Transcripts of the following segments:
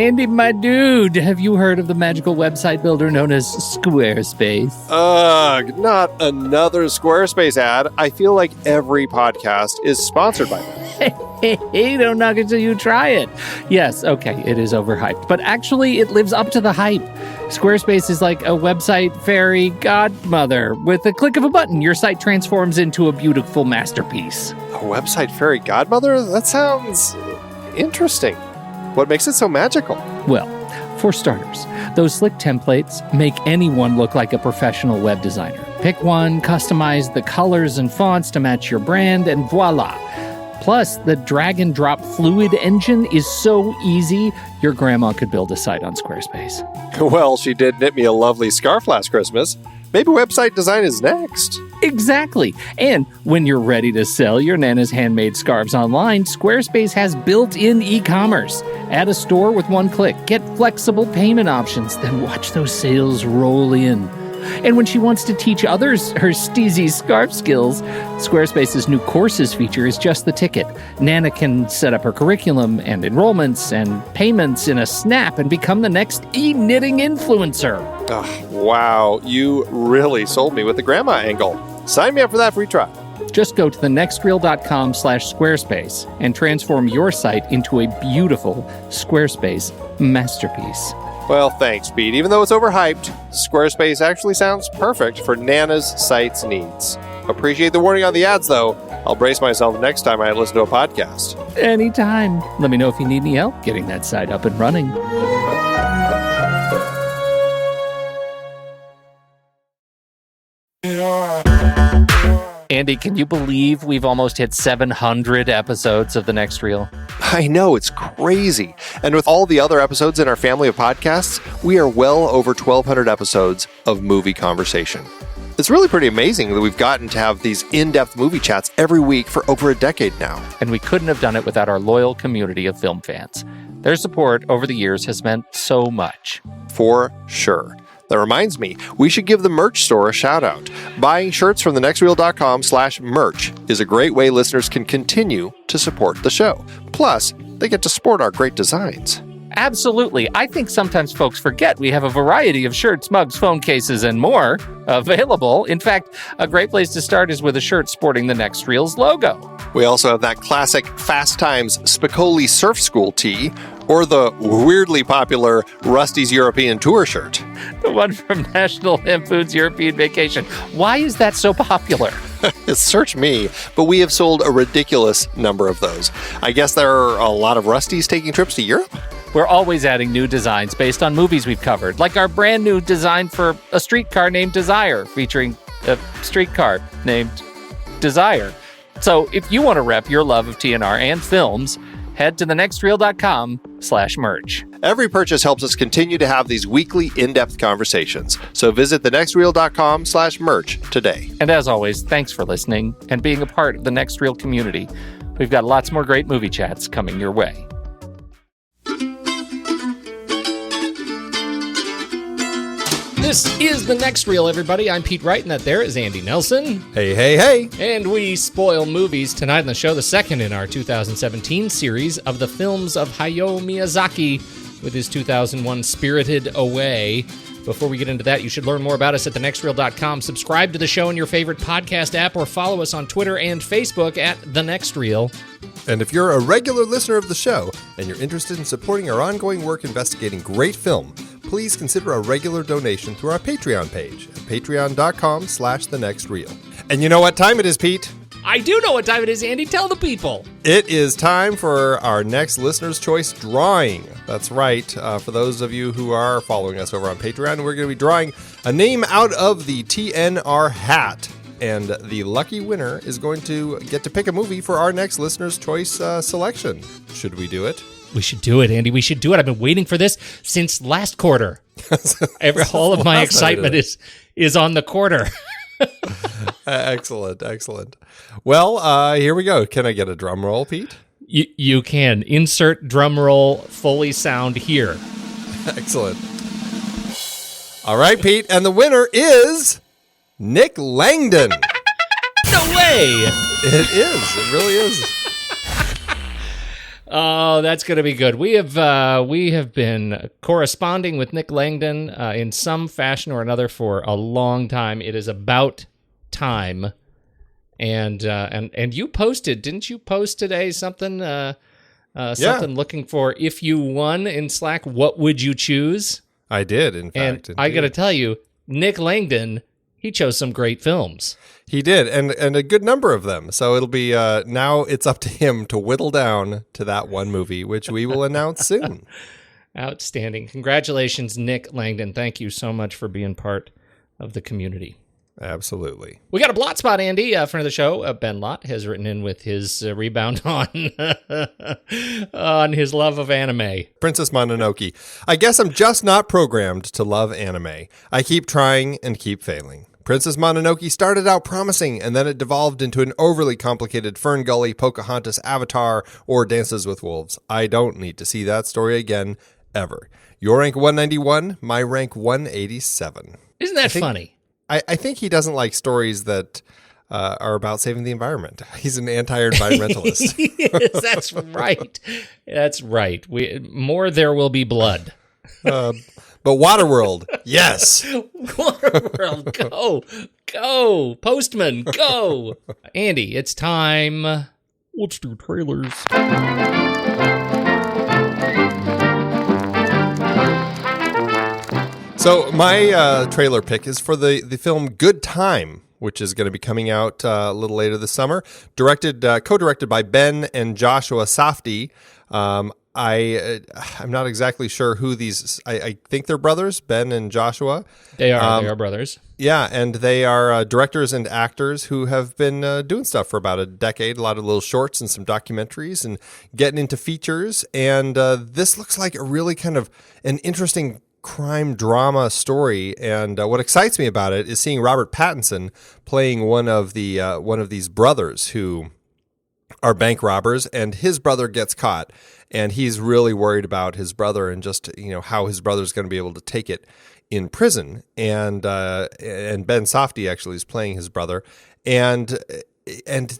Andy, my dude, have you heard of the magical website builder known as Squarespace? Ugh, not another Squarespace ad. I feel like every podcast is sponsored by them. Hey, don't knock it till you try it. Yes, okay, it is overhyped, but actually it lives up to the hype. Squarespace is like a website fairy godmother. With a click of a button, your site transforms into a beautiful masterpiece. A website fairy godmother? That sounds interesting. What makes it so magical? Well, for starters, those slick templates make anyone look like a professional web designer. Pick one, customize the colors and fonts to match your brand, and voila. Plus, the drag and drop fluid engine is so easy, your grandma could build a site on Squarespace. Well, she did knit me a lovely scarf last Christmas. Maybe website design is next. Exactly. And when you're ready to sell your Nana's handmade scarves online, Squarespace has built-in e-commerce. Add a store with one click. Get flexible payment options. Then watch those sales roll in. And when she wants to teach others her steezy scarf skills, Squarespace's new courses feature is just the ticket. Nana can set up her curriculum and enrollments and payments in a snap and become the next e-knitting influencer. Oh, wow, you really sold me with the grandma angle. Sign me up for that free trial. Just go to thenextreel.com/Squarespace and transform your site into a beautiful Squarespace masterpiece. Well, thanks, Pete. Even though it's overhyped, Squarespace actually sounds perfect for Nana's site's needs. Appreciate the warning on the ads, though. I'll brace myself next time I listen to a podcast. Anytime. Let me know if you need any help getting that site up and running. Andy, can you believe we've almost hit 700 episodes of The Next Reel? I know, it's crazy. And with all the other episodes in our family of podcasts, we are well over 1,200 episodes of movie conversation. It's really pretty amazing that we've gotten to have these in-depth movie chats every week for over a decade now. And we couldn't have done it without our loyal community of film fans. Their support over the years has meant so much. For sure. That reminds me, we should give the merch store a shout out. Buying shirts from thenextreel.com/merch is a great way listeners can continue to support the show. Plus, they get to sport our great designs. Absolutely. I think sometimes folks forget we have a variety of shirts, mugs, phone cases, and more available. In fact, a great place to start is with a shirt sporting the Next Reel's logo. We also have that classic Fast Times Spicoli Surf School tee, or the weirdly popular Rusty's European Tour shirt. The one from National Lampoon's European Vacation. Why is that so popular? Search me, but we have sold a ridiculous number of those. I guess there are a lot of Rustys taking trips to Europe? We're always adding new designs based on movies we've covered, like our brand new design for a streetcar named Desire, featuring a streetcar named Desire. So if you want to rep your love of TNR and films, head to thenextreel.com/merch. Every purchase helps us continue to have these weekly in-depth conversations. So visit thenextreel.com/merch today. And as always, thanks for listening and being a part of the Next Reel community. We've got lots more great movie chats coming your way. This is The Next Reel, everybody. I'm Pete Wright, and that there is Andy Nelson. Hey, hey, hey. And we spoil movies tonight on the show, the second in our 2017 series of the films of Hayao Miyazaki with his 2001 Spirited Away. Before we get into that, you should learn more about us at thenextreel.com. Subscribe to the show in your favorite podcast app or follow us on Twitter and Facebook at The Next Reel. And if you're a regular listener of the show and you're interested in supporting our ongoing work investigating great film, please consider a regular donation through our Patreon page at patreon.com/thenextreel. And you know what time it is, Pete? I do know what time it is, Andy. Tell the people. It is time for our next Listener's Choice drawing. That's right. For those of you who are following us over on Patreon, we're going to be drawing a name out of the TNR hat. And the lucky winner is going to get to pick a movie for our next Listener's Choice selection. Should we do it? We should do it, Andy. We should do it. I've been waiting for this since last quarter. All of my excitement is on the quarter. Excellent, excellent. Well, here we go. Can I get a drum roll, Pete? You can. Insert drum roll Foley sound here. Excellent. All right, Pete. And the winner is Nick Langdon. No way! It is. It really is. Oh, that's going to be good. We have been corresponding with Nick Langdon in some fashion or another for a long time. It is about time. And you posted, didn't you post today something something looking for if you won in Slack, what would you choose? I did, in fact. And I got to tell you, Nick Langdon, he chose some great films. He did, and a good number of them. So it'll be now it's up to him to whittle down to that one movie, which we will announce soon. Outstanding. Congratulations, Nick Langdon. Thank you so much for being part of the community. Absolutely. We got a blot spot, Andy, friend of the show. Ben Lott has written in with his rebound on his love of anime. Princess Mononoke. I guess I'm just not programmed to love anime. I keep trying and keep failing. Princess Mononoke started out promising, and then it devolved into an overly complicated Fern Gully, Pocahontas, Avatar, or Dances with Wolves. I don't need to see that story again, ever. Your rank 191, my rank 187. Isn't that funny? I think he doesn't like stories that are about saving the environment. He's an anti-environmentalist. Yes, that's right. That's right. More There Will Be Blood. But Waterworld, yes. Waterworld, go. Postman, go. Andy, it's time. Let's do trailers. So my trailer pick is for the film Good Time, which is going to be coming out a little later this summer. Co-directed by Ben and Joshua Safdie. I'm not exactly sure who these. I think they're brothers, Ben and Joshua. They are brothers. Yeah, and they are directors and actors who have been doing stuff for about a decade. A lot of little shorts and some documentaries, and getting into features. And this looks like a really kind of an interesting crime drama story. And what excites me about it is seeing Robert Pattinson playing one of these brothers who are bank robbers, and his brother gets caught, and he's really worried about his brother and just how his brother's going to be able to take it in prison. And Ben Safdie actually is playing his brother, and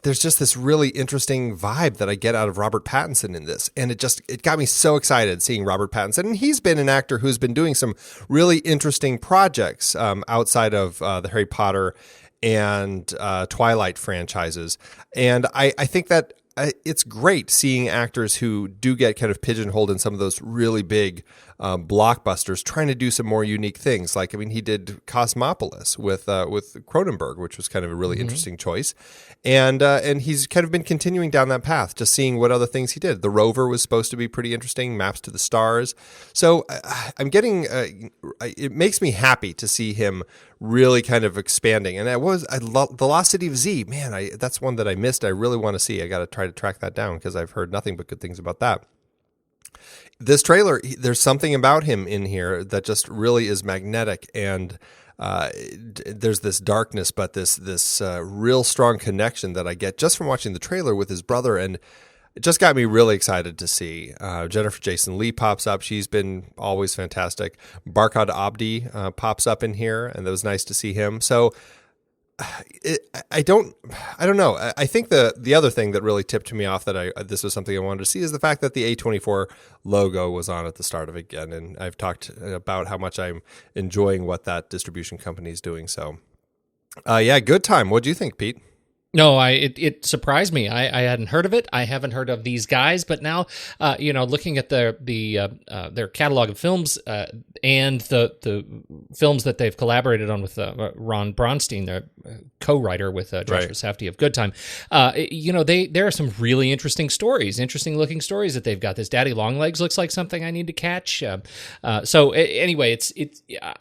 there's just this really interesting vibe that I get out of Robert Pattinson in this, and it got me so excited seeing Robert Pattinson. And he's been an actor who's been doing some really interesting projects outside of the Harry Potter and Twilight franchises. And I think that it's great seeing actors who do get kind of pigeonholed in some of those really big blockbusters trying to do some more unique things. Like, he did Cosmopolis with Cronenberg, which was kind of a really interesting choice. And he's kind of been continuing down that path, just seeing what other things he did. The Rover was supposed to be pretty interesting, Maps to the Stars. So I'm getting, it makes me happy to see him really kind of expanding. And The Lost City of Z, man, that's one that I missed. I really want to see. I got to try to track that down because I've heard nothing but good things about that. This trailer, there's something about him in here that just really is magnetic, and there's this darkness, but this real strong connection that I get just from watching the trailer with his brother, and it just got me really excited to see. Jennifer Jason Leigh pops up. She's been always fantastic. Barkhad Abdi pops up in here, and it was nice to see him. So I don't know. I think the other thing that really tipped me off that this was something I wanted to see is the fact that the A24 logo was on at the start of it again. And I've talked about how much I'm enjoying what that distribution company is doing. So, Good Time. What do you think, Pete? No, it surprised me. I hadn't heard of it. I haven't heard of these guys, but now, looking at their catalog of films and the films that they've collaborated on with Ron Bronstein, their co-writer with Joshua Safdie of Good Time, there are some really interesting looking stories that they've got. This Daddy Longlegs looks like something I need to catch. Anyway,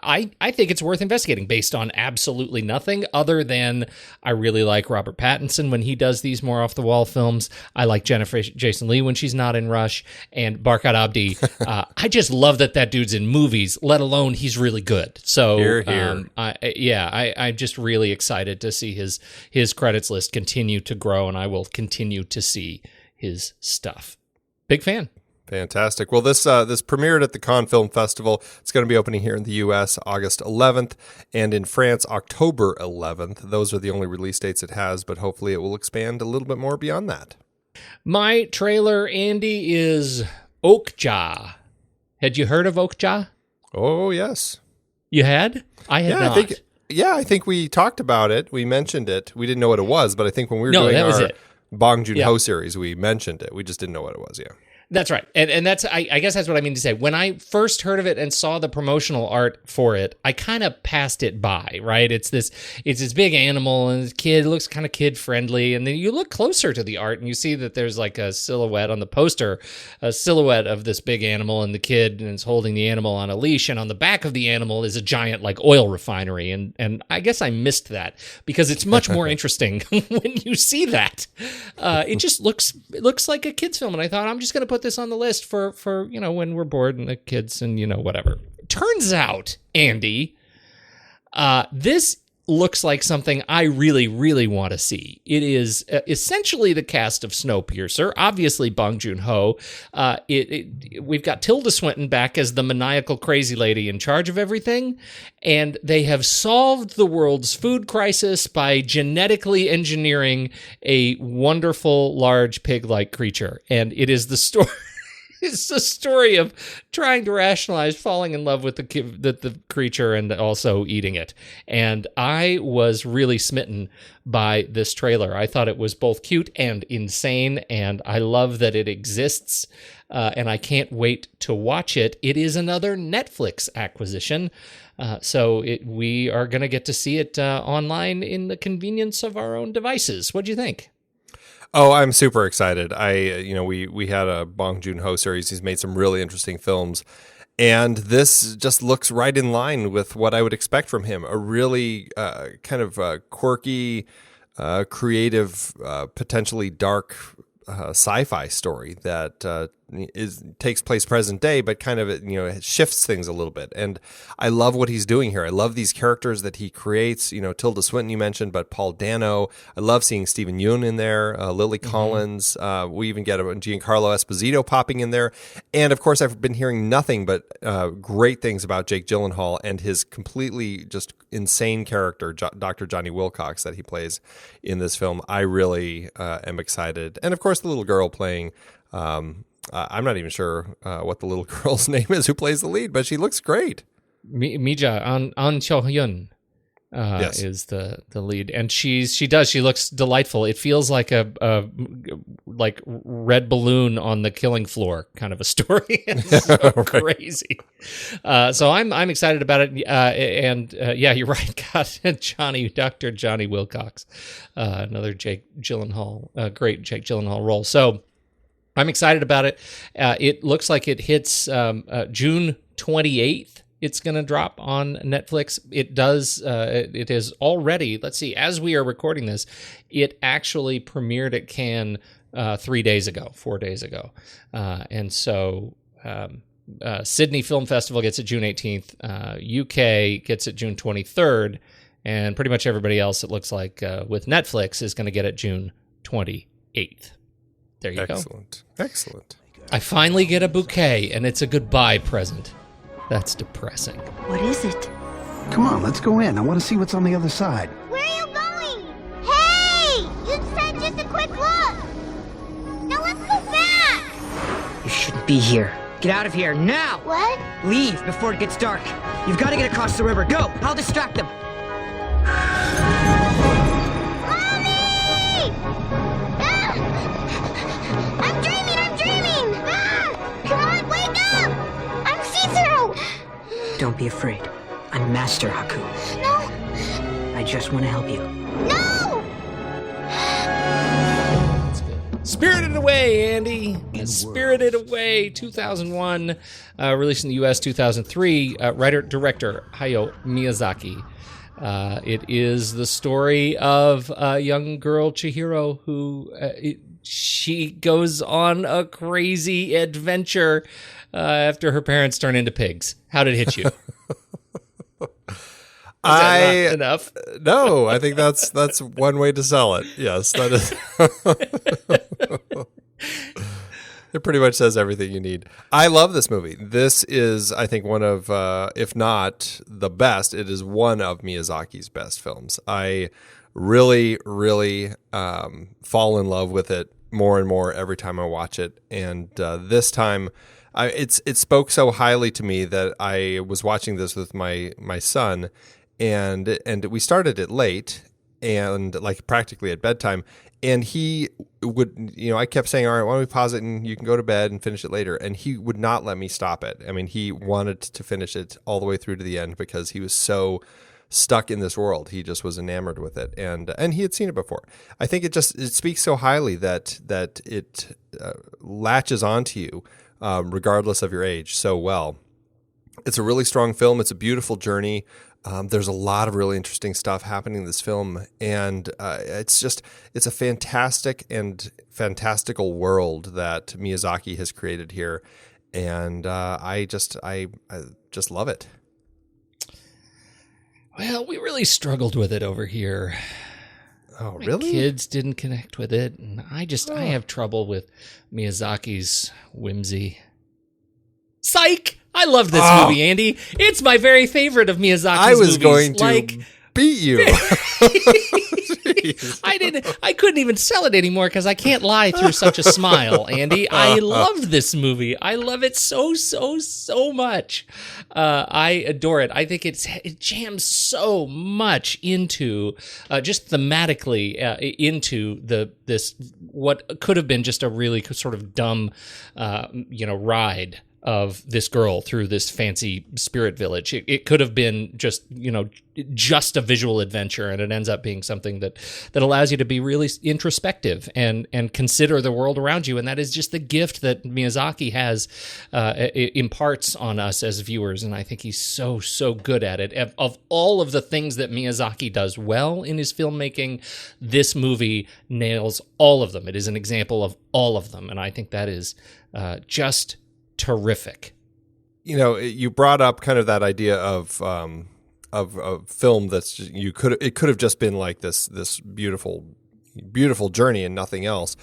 I think it's worth investigating based on absolutely nothing other than I really like Robert Pattinson when he does these more off-the-wall films. I like Jennifer Jason Leigh when she's not in Rush. And Barkhad Abdi, I just love that dude's in movies, let alone he's really good. So, Here. I'm just really excited to see his credits list continue to grow, and I will continue to see his stuff. Big fan. Fantastic. Well, this premiered at the Cannes Film Festival. It's going to be opening here in the U.S. August 11th and in France October 11th. Those are the only release dates it has, but hopefully it will expand a little bit more beyond that. My trailer, Andy, is Okja. Had you heard of Okja? Oh, yes. You had? I had not. I think we talked about it. We mentioned it. We didn't know what it was, but I think when we were doing that was our it. Bong Joon-ho series, we mentioned it. We just didn't know what it was, yeah. That's right. And that's, I guess that's what I mean to say. When I first heard of it and saw the promotional art for it, I kind of passed it by, right? It's this big animal and this kid, it looks kind of kid friendly. And then you look closer to the art and you see that there's like a silhouette on the poster, a silhouette of this big animal and the kid is holding the animal on a leash. And on the back of the animal is a giant like oil refinery. And I guess I missed that because it's much more interesting when you see that. It just looks like a kid's film. And I thought, I'm just going to put this on the list for when we're bored and the kids and whatever. Turns out, Andy, this looks like something I really, really want to see. It is essentially the cast of Snowpiercer, obviously Bong Joon-ho. We've got Tilda Swinton back as the maniacal crazy lady in charge of everything, and they have solved the world's food crisis by genetically engineering a wonderful, large pig-like creature. And it is the story... It's the story of trying to rationalize falling in love with the creature and also eating it. And I was really smitten by this trailer. I thought it was both cute and insane, and I love that it exists, and I can't wait to watch it. It is another Netflix acquisition, so we are going to get to see it online in the convenience of our own devices. What do you think? Oh, I'm super excited. We had a Bong Joon-ho series. He's made some really interesting films. And this just looks right in line with what I would expect from him. A really kind of quirky, creative, potentially dark sci-fi story that takes place present day, but kind of shifts things a little bit. And I love what he's doing here. I love these characters that he creates. Tilda Swinton you mentioned, but Paul Dano. I love seeing Stephen Yeun in there. Lily Collins. We even get Giancarlo Esposito popping in there. And of course, I've been hearing nothing but great things about Jake Gyllenhaal and his completely just insane character, Dr. Johnny Wilcox, that he plays in this film. I really am excited. And of course, the little girl playing. I'm not even sure what the little girl's name is who plays the lead, but she looks great. Mija An Cho-hyun yes. is the lead, and she looks delightful. It feels like a red balloon on the killing floor kind of a story. It's so right. Crazy. So I'm excited about it, and you're right. God, Dr. Johnny Wilcox, another Jake Gyllenhaal, great Jake Gyllenhaal role. So I'm excited about it. It looks like it hits June 28th. It's going to drop on Netflix. It does. It is already, let's see, as we are recording this, it actually premiered at Cannes 4 days ago. And so Sydney Film Festival gets it June 18th. UK gets it June 23rd. And pretty much everybody else, it looks like, with Netflix, is going to get it June 28th. There you go. Excellent. I finally get a bouquet, and it's a goodbye present. That's depressing. What is it? Come on, let's go in. I want to see what's on the other side. Where are you going? Hey! You said just a quick look! Now let's go back! You shouldn't be here. Get out of here, now! What? Leave before it gets dark. You've got to get across the river. Go! I'll distract them. Mommy! Ah! I'm dreaming! Ah! Come on, wake up! I'm see-through! Don't be afraid. I'm Master Haku. No! I just want to help you. No! That's good. Spirited Away, Andy. Spirited Away, 2001. Released in the U.S. 2003. Writer-director Hayao Miyazaki. It is the story of a young girl, Chihiro, who she goes on a crazy adventure after her parents turn into pigs. How did it hit you? Not enough? No, I think that's one way to sell it. Yes, that is. It pretty much says everything you need. I love this movie. This is, I think, one of, if not the best, it is one of Miyazaki's best films. I really, really fall in love with it more and more every time I watch it. And this time, it spoke so highly to me that I was watching this with my son, and we started it late and like practically at bedtime. And he would, I kept saying, all right, why don't we pause it and you can go to bed and finish it later. And he would not let me stop it. I mean, he wanted to finish it all the way through to the end because he was so stuck in this world. He just was enamored with it. And he had seen it before. I think it speaks so highly that it latches onto you, regardless of your age, so well. It's a really strong film. It's a beautiful journey. There's a lot of really interesting stuff happening in this film, and it's a fantastic and fantastical world that Miyazaki has created here, and I just love it. Well, we really struggled with it over here. Oh, My really? kids didn't connect with it, and I have trouble with Miyazaki's whimsy. Psych! I loved this movie, Andy. It's my very favorite of Miyazaki's movies. I was going to beat you. I couldn't even sell it anymore because I can't lie through such a smile, Andy. I loved this movie. I love it so much. I adore it. I think it jams so much into just thematically into this what could have been just a really sort of dumb ride of this girl through this fancy spirit village. It could have been just a visual adventure, and it ends up being something that allows you to be really introspective and consider the world around you. And that is just the gift that Miyazaki has imparts on us as viewers. And I think he's so good at it. Of all of the things that Miyazaki does well in his filmmaking, this movie nails all of them. It is an example of all of them. And I think that is just terrific. You brought up kind of that idea of film that's it could have just been like this beautiful journey and nothing else.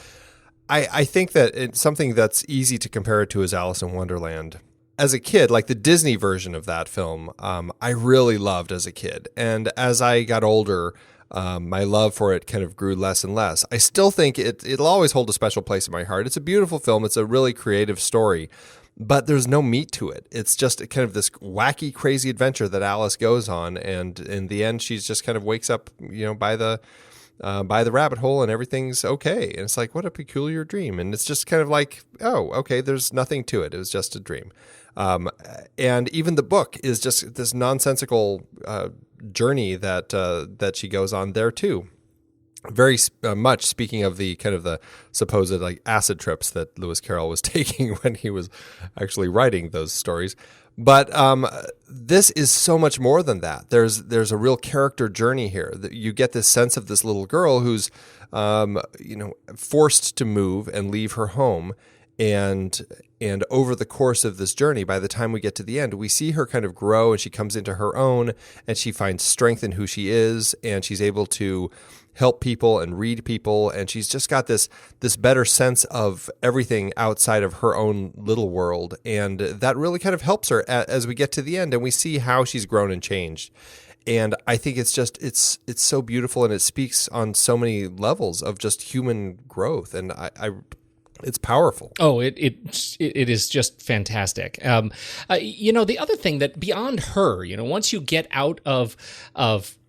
I think that it's something that's easy to compare it to is Alice in Wonderland. As a kid, like the Disney version of that film, I really loved as a kid, and as I got older, my love for it kind of grew less and less. I still think it'll always hold a special place in my heart. It's a beautiful film. It's a really creative story, but there's no meat to it. It's just kind of this wacky, crazy adventure that Alice goes on, and in the end, she's just kind of wakes up, by the rabbit hole, and everything's okay. And it's like, what a peculiar dream. And it's just kind of like, oh, okay, there's nothing to it. It was just a dream. And even the book is just this nonsensical journey that she goes on there too. Very much speaking of the kind of the supposed like acid trips that Lewis Carroll was taking when he was actually writing those stories. But this is so much more than that. There's a real character journey here. You get this sense of this little girl who's forced to move and leave her home. And over the course of this journey, by the time we get to the end, we see her kind of grow, and she comes into her own, and she finds strength in who she is, and she's able to help people and read people, and she's just got this better sense of everything outside of her own little world, and that really kind of helps her as we get to the end, and we see how she's grown and changed. And I think it's so beautiful, and it speaks on so many levels of just human growth, and it's powerful. Oh, it is just fantastic. The other thing that beyond her, once you get out of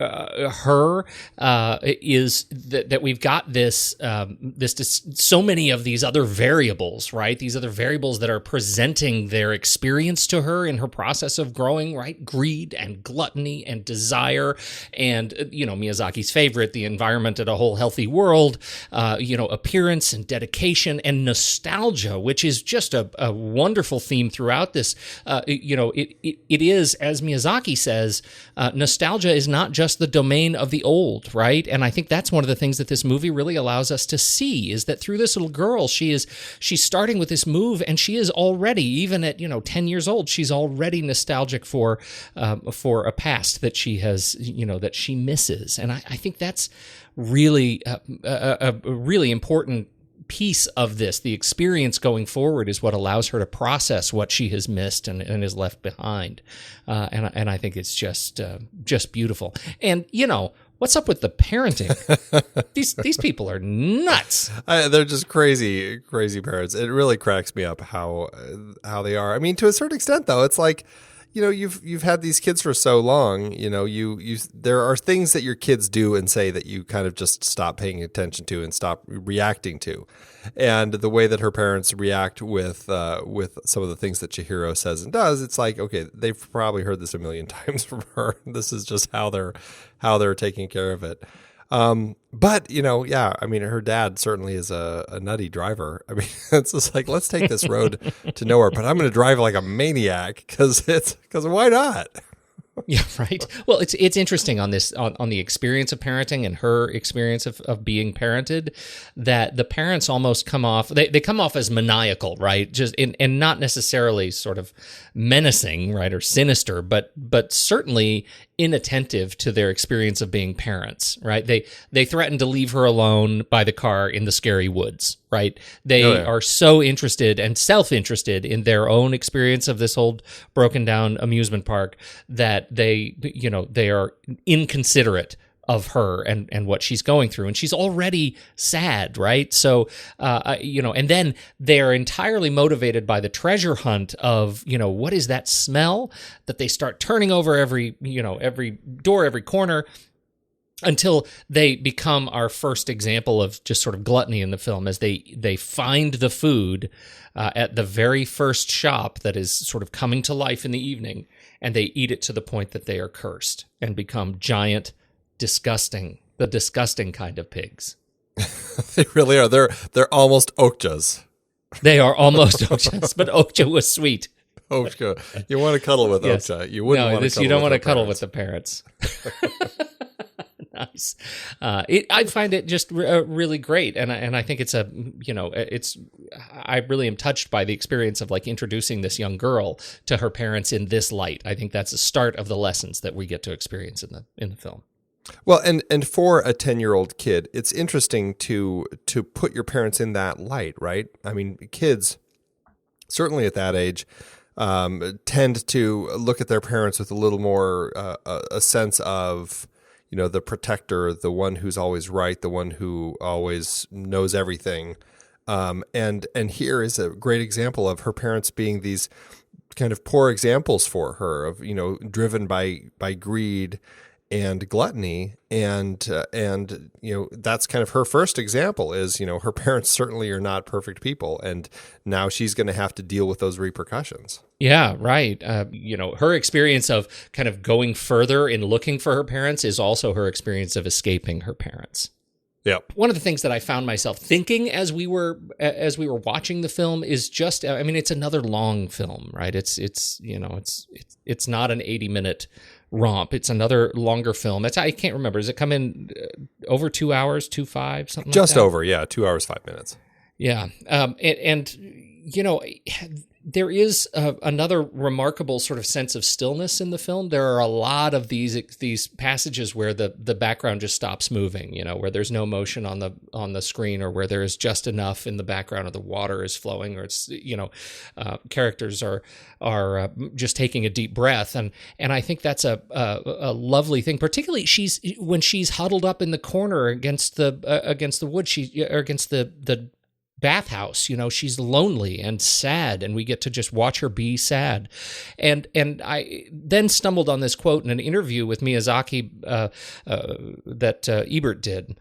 her, is that we've got this so many of these other variables, right? These other variables that are presenting their experience to her in her process of growing, right? Greed and gluttony and desire, and Miyazaki's favorite, the environment and a whole healthy world, appearance and dedication and nostalgia, which is just a wonderful theme throughout this. It is, as Miyazaki says, nostalgia is not just the domain of the old, right? And I think that's one of the things that this movie really allows us to see, is that through this little girl, she's starting with this move, and she is already, even at 10 years old, she's already nostalgic for a past that she has, that she misses. And I think that's really a really important piece of this. The experience going forward is what allows her to process what she has missed and is left behind. And I think it's just beautiful. And, What's up with the parenting? These people are nuts. They're just crazy parents. It really cracks me up how they are. I mean, to a certain extent, though, it's like, you know, you've had these kids for so long. You know, there are things that your kids do and say that you kind of just stop paying attention to and stop reacting to. And the way that her parents react with some of the things that Chihiro says and does, it's like, okay, they've probably heard this a million times from her. This is just how they're taking care of it. But, you know, yeah, I mean, her dad certainly is a nutty driver. I mean, it's just like, let's take this road to nowhere, but I'm going to drive like a maniac because why not? Yeah, right. Well, it's interesting on this on the experience of parenting and her experience of being parented, that the parents almost come off they come off as maniacal, right? Just and not necessarily sort of menacing, right, or sinister, but certainly inattentive to their experience of being parents, right? They threaten to leave her alone by the car in the scary woods, right? They are so interested and self-interested in their own experience of this old broken down amusement park that they are inconsiderate of her and what she's going through. And she's already sad, right? So, and then they're entirely motivated by the treasure hunt of, what is that smell that they start turning over every door, every corner, until they become our first example of just sort of gluttony in the film, as they find the food at the very first shop that is sort of coming to life in the evening, and they eat it to the point that they are cursed and become giant, disgusting kind of pigs. They really are. They're almost okjas. They are almost okjas, but okja was sweet. Okja. You want to cuddle with Yes. Okja. You wouldn't want to cuddle you don't with want to their cuddle parents. with the parents. Nice. I find it just really great, and I think it's I really am touched by the experience of like introducing this young girl to her parents in this light. I think that's the start of the lessons that we get to experience in the film. Well, and for a 10-year-old kid, it's interesting to put your parents in that light, right? I mean, kids, certainly at that age, tend to look at their parents with a little more a sense of, the protector, the one who's always right, the one who always knows everything. And here is a great example of her parents being these kind of poor examples for her of, driven by greed and gluttony. And that's kind of her first example is, her parents certainly are not perfect people. And now she's going to have to deal with those repercussions. Yeah, right. Her experience of kind of going further in looking for her parents is also her experience of escaping her parents. Yep. One of the things that I found myself thinking as we were watching the film is just, I mean, it's another long film, right? It's not an 80-minute romp. It's another longer film. I can't remember. Does it come in over 2 hours, 2.5, something Just like that? over, yeah, 2 hours, 5 minutes. Yeah. There is another remarkable sort of sense of stillness in the film. There are a lot of these passages where the background just stops moving, where there's no motion on the screen, or where there is just enough in the background, or the water is flowing, or it's characters are just taking a deep breath, and I think that's a lovely thing. Particularly when she's huddled up in the corner against the wood, against the bathhouse, she's lonely and sad, and we get to just watch her be sad. And I then stumbled on this quote in an interview with Miyazaki that Ebert did.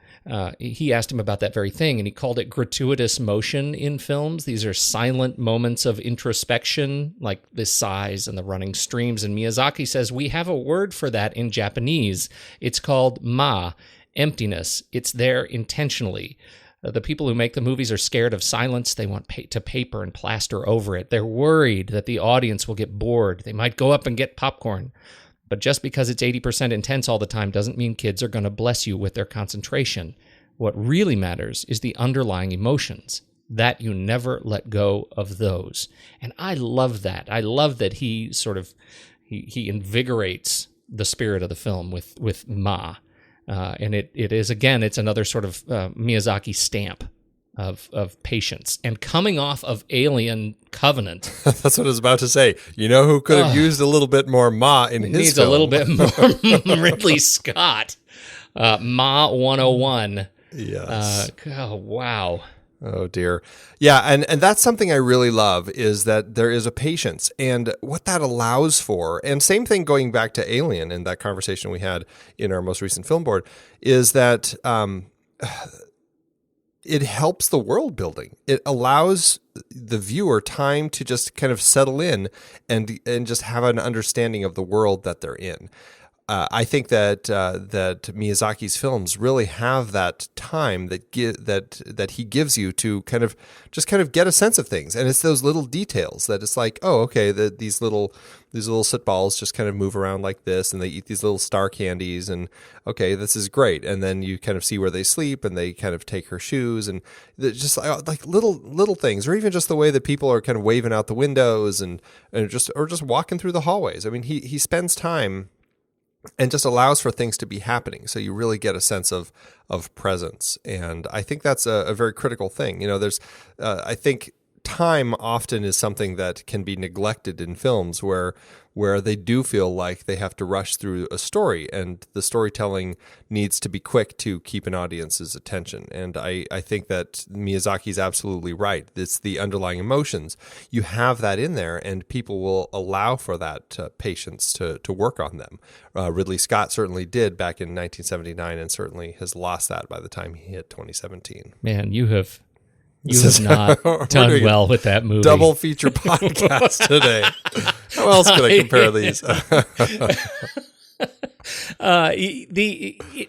He asked him about that very thing, and he called it gratuitous motion in films. These are silent moments of introspection, like the sighs and the running streams. And Miyazaki says, we have a word for that in Japanese. It's called ma, emptiness. It's there intentionally. The people who make the movies are scared of silence. They want to paper and plaster over it. They're worried that the audience will get bored. They might go up and get popcorn. But just because it's 80% intense all the time doesn't mean kids are going to bless you with their concentration. What really matters is the underlying emotions, that you never let go of those. And I love that. I love that he sort of, he invigorates the spirit of the film with Ma. And it is, again, it's another sort of Miyazaki stamp of patience. And coming off of Alien Covenant. That's what I was about to say. Who could have used a little bit more ma in his Needs film? a little bit more Ridley Scott. Ma 101. Yes. Oh, wow. Oh dear. Yeah, and that's something I really love is that there is a patience and what that allows for. And same thing going back to Alien in that conversation we had in our most recent film board is that it helps the world building. It allows the viewer time to just kind of settle in and just have an understanding of the world that they're in. I think that Miyazaki's films really have that time that he gives you to kind of get a sense of things, and it's those little details that it's like, oh, okay, these little soot balls just kind of move around like this, and they eat these little star candies, and okay, this is great, and then you kind of see where they sleep, and they kind of take her shoes, and just like little things, or even just the way that people are kind of waving out the windows and just walking through the hallways. I mean, he spends time and just allows for things to be happening. So you really get a sense of presence. And I think that's a very critical thing. You know, there's, I think time often is something that can be neglected in films where they do feel like they have to rush through a story and the storytelling needs to be quick to keep an audience's attention. And I think that Miyazaki's absolutely right. It's the underlying emotions. You have that in there and people will allow for that patience to work on them. Ridley Scott certainly did back in 1979 and certainly has lost that by the time he hit 2017. Man, you have not done well with that movie. Double feature podcast today. How else can I compare these?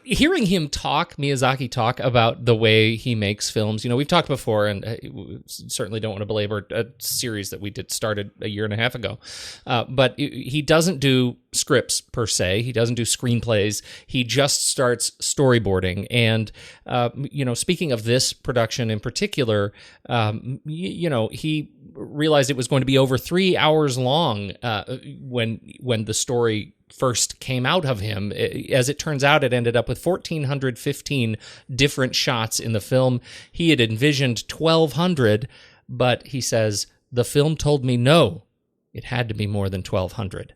Hearing him Miyazaki talk about the way he makes films, we've talked before, and we certainly don't want to belabor a series that we started a year and a half ago. But he doesn't do scripts per se. He doesn't do screenplays. He just starts storyboarding. And, speaking of this production in particular, he realized it was going to be over 3 hours long when the story first came out of him. As it turns out, it ended up with 1,415 different shots in the film. He had envisioned 1,200, but he says, the film told me no, it had to be more than 1,200.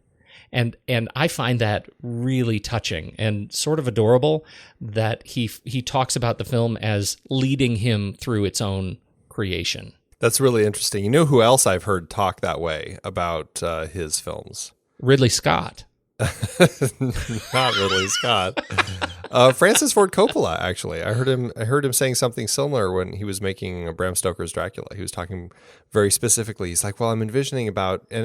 And I find that really touching and sort of adorable that he talks about the film as leading him through its own creation. That's really interesting. You know who else I've heard talk that way about his films? Ridley Scott. Not Ridley Scott. Francis Ford Coppola, actually. I heard him saying something similar when he was making Bram Stoker's Dracula. He was talking very specifically. He's like, well, I'm envisioning and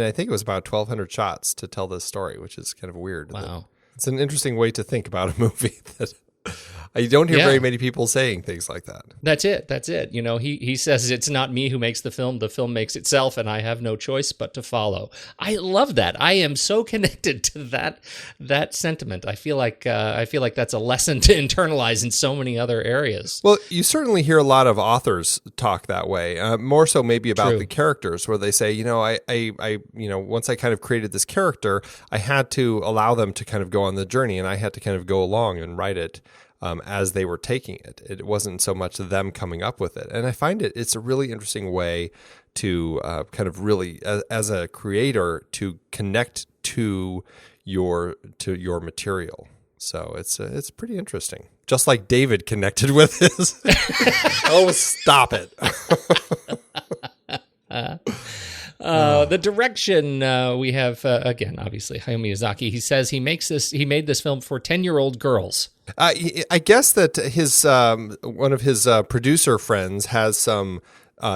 I think it was about 1,200 shots to tell this story, which is kind of weird. Wow. It's an interesting way to think about a movie that I don't hear very many people saying things like that. That's it. He says it's not me who makes the film makes itself, and I have no choice but to follow. I love that. I am so connected to that sentiment. I feel like that's a lesson to internalize in so many other areas. Well, you certainly hear a lot of authors talk that way, more so maybe about the characters, where they say, I once I kind of created this character, I had to allow them to kind of go on the journey, and I had to kind of go along and write it as they were taking it. It wasn't so much them coming up with it. And I find it's a really interesting way to kind of really, as a creator, to connect to your material. So it's pretty interesting. Just like David connected with his. Oh, stop it. The direction we have, again, obviously, Hayao Miyazaki. He says he made this film for 10-year-old girls. I guess that his one of his producer friends has some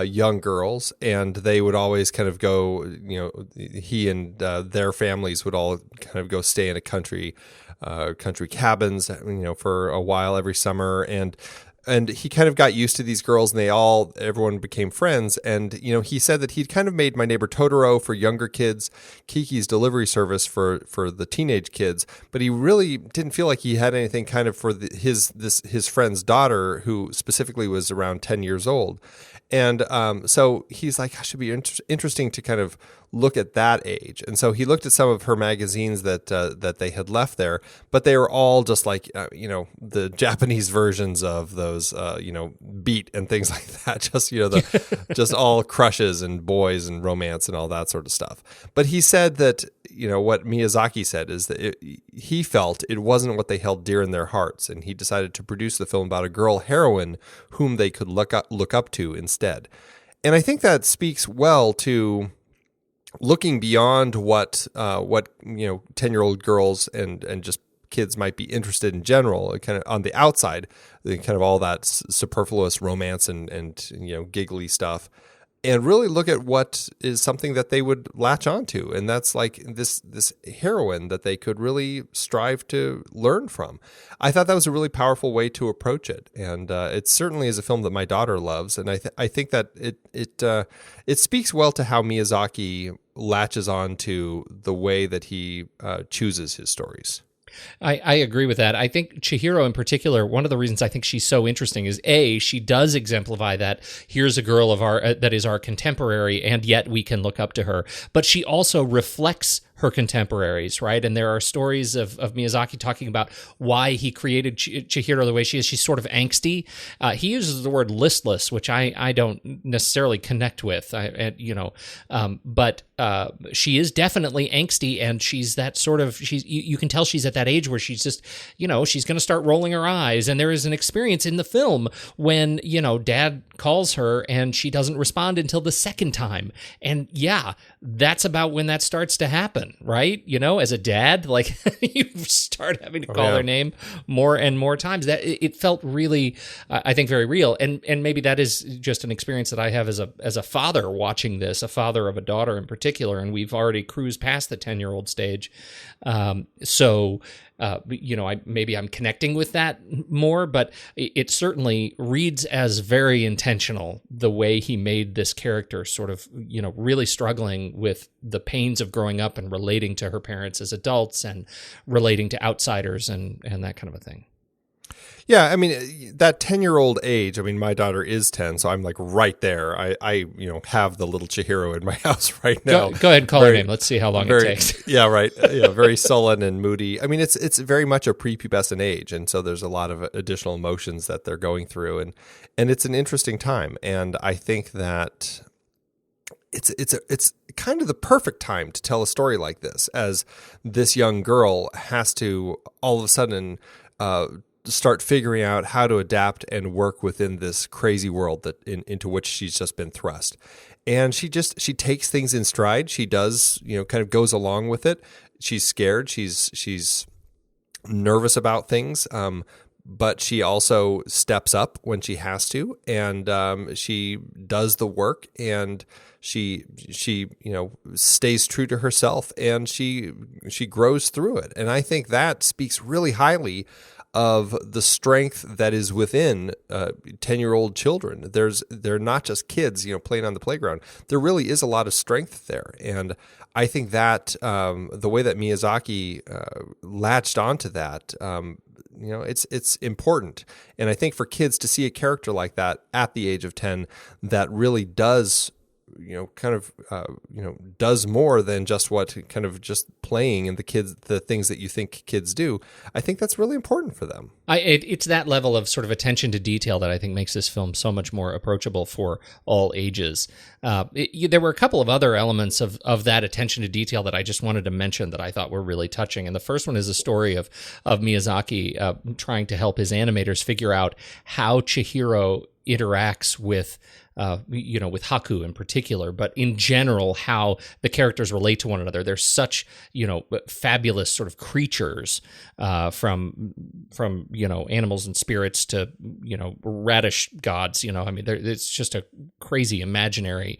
young girls, and they would always kind of go, he and their families would all kind of go stay in a country cabins, for a while every summer, and he kind of got used to these girls, and everyone became friends. And, he said that he'd kind of made My Neighbor Totoro for younger kids, Kiki's Delivery Service for the teenage kids, but he really didn't feel like he had anything kind of for his friend's daughter, who specifically was around 10 years old. And so he's like, it should be interesting to kind of look at that age. And so he looked at some of her magazines that they had left there, but they were all just like, the Japanese versions of those, Beat and things like that. Just, just all crushes and boys and romance and all that sort of stuff. But he said that what Miyazaki said is that he felt it wasn't what they held dear in their hearts, and he decided to produce the film about a girl heroine whom they could look up to instead. And I think that speaks well to looking beyond what 10-year-old girls and just kids might be interested in general, kind of on the outside, kind of all that superfluous romance and giggly stuff, and really look at what is something that they would latch onto, and that's like this heroine that they could really strive to learn from. I thought that was a really powerful way to approach it, and it certainly is a film that my daughter loves, and I think that it speaks well to how Miyazaki latches on to the way that he chooses his stories. I agree with that. I think Chihiro in particular, one of the reasons I think she's so interesting is she does exemplify that here's a girl of that is our contemporary, and yet we can look up to her. But she also reflects her contemporaries, right? And there are stories of Miyazaki talking about why he created Chihiro the way she is. She's sort of angsty. He uses the word listless, which I don't necessarily connect with. But she is definitely angsty, and she's that sort of, you can tell she's at that age where she's just, she's going to start rolling her eyes. And there is an experience in the film when, dad calls her and she doesn't respond until the second time. And yeah, that's about when that starts to happen. Right? As a dad, like you start having to call their name more and more times. That it felt really, I think, very real. And maybe that is just an experience that I have as a father watching this, a father of a daughter in particular. And we've already cruised past the 10-year-old stage. Maybe I'm connecting with that more, but it certainly reads as very intentional, the way he made this character sort of, really struggling with the pains of growing up and relating to her parents as adults and relating to outsiders and that kind of a thing. Yeah, I mean, that 10-year-old age, I mean, my daughter is 10, so I'm like right there. I have the little Chihiro in my house right now. Go ahead and call her name. Let's see how long it takes. Yeah, right. Very sullen and moody. I mean, it's very much a prepubescent age, and so there's a lot of additional emotions that they're going through, and it's an interesting time. And I think that it's kind of the perfect time to tell a story like this, as this young girl has to all of a sudden start figuring out how to adapt and work within this crazy world that into which she's just been thrust. And she takes things in stride. She does, kind of goes along with it. She's scared. She's nervous about things. But she also steps up when she has to, and she does the work, and she stays true to herself, and she grows through it. And I think that speaks really highly of the strength that is within 10-year-old children. They're not just kids, playing on the playground. There really is a lot of strength there, and I think that the way that Miyazaki latched onto that, it's important. And I think for kids to see a character like that at the age of 10 that really does, does more than just what kind of just playing and the things that you think kids do, I think that's really important for them. It's that level of sort of attention to detail that I think makes this film so much more approachable for all ages. There were a couple of other elements of that attention to detail that I just wanted to mention that I thought were really touching. And the first one is a story of Miyazaki trying to help his animators figure out how Chihiro interacts with Haku in particular, but in general, how the characters relate to one another. They're such, fabulous sort of creatures, from animals and spirits to, radish gods, it's just a crazy imaginary,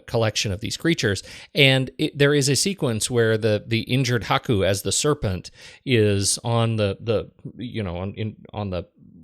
collection of these creatures. And there is a sequence where the injured Haku as the serpent is on the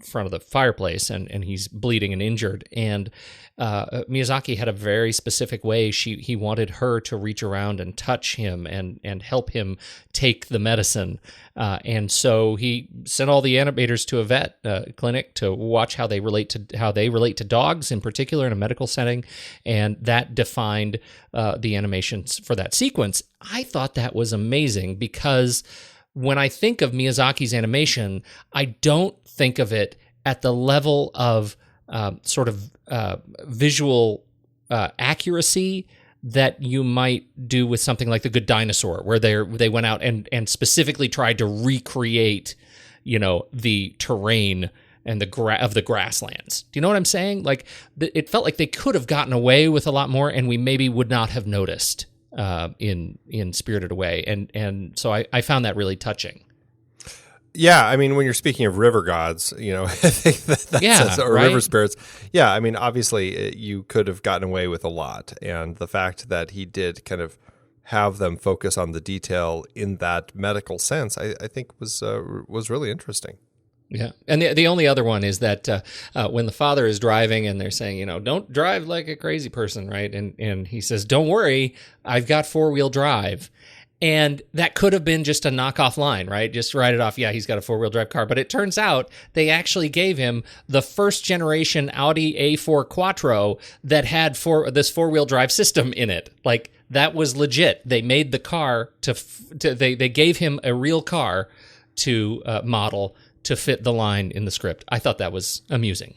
front of the fireplace, and he's bleeding and injured, and Miyazaki had a very specific way he wanted her to reach around and touch him and help him take the medicine, and so he sent all the animators to a vet clinic to watch how they relate to dogs in particular in a medical setting, and that defined the animations for that sequence. I thought that was amazing, because when I think of Miyazaki's animation, I don't think of it at the level of visual accuracy that you might do with something like The Good Dinosaur, where they went out and specifically tried to recreate, the terrain and the grasslands. Do you know what I'm saying? Like, it felt like they could have gotten away with a lot more, and we maybe would not have noticed in Spirited Away. And so I found that really touching. Yeah, I mean, when you're speaking of river gods, I think that's or right? river spirits. Yeah, I mean, obviously, you could have gotten away with a lot, and the fact that he did kind of have them focus on the detail in that medical sense, I think was really interesting. Yeah, and the only other one is that when the father is driving and they're saying, don't drive like a crazy person, right? And he says, "Don't worry, I've got 4-wheel drive." And that could have been just a knockoff line, right? Just write it off. Yeah, he's got a 4-wheel drive car. But it turns out they actually gave him the first generation Audi A4 Quattro that had this 4-wheel drive system in it. Like, that was legit. They made the car they gave him a real car to model to fit the line in the script. I thought that was amusing.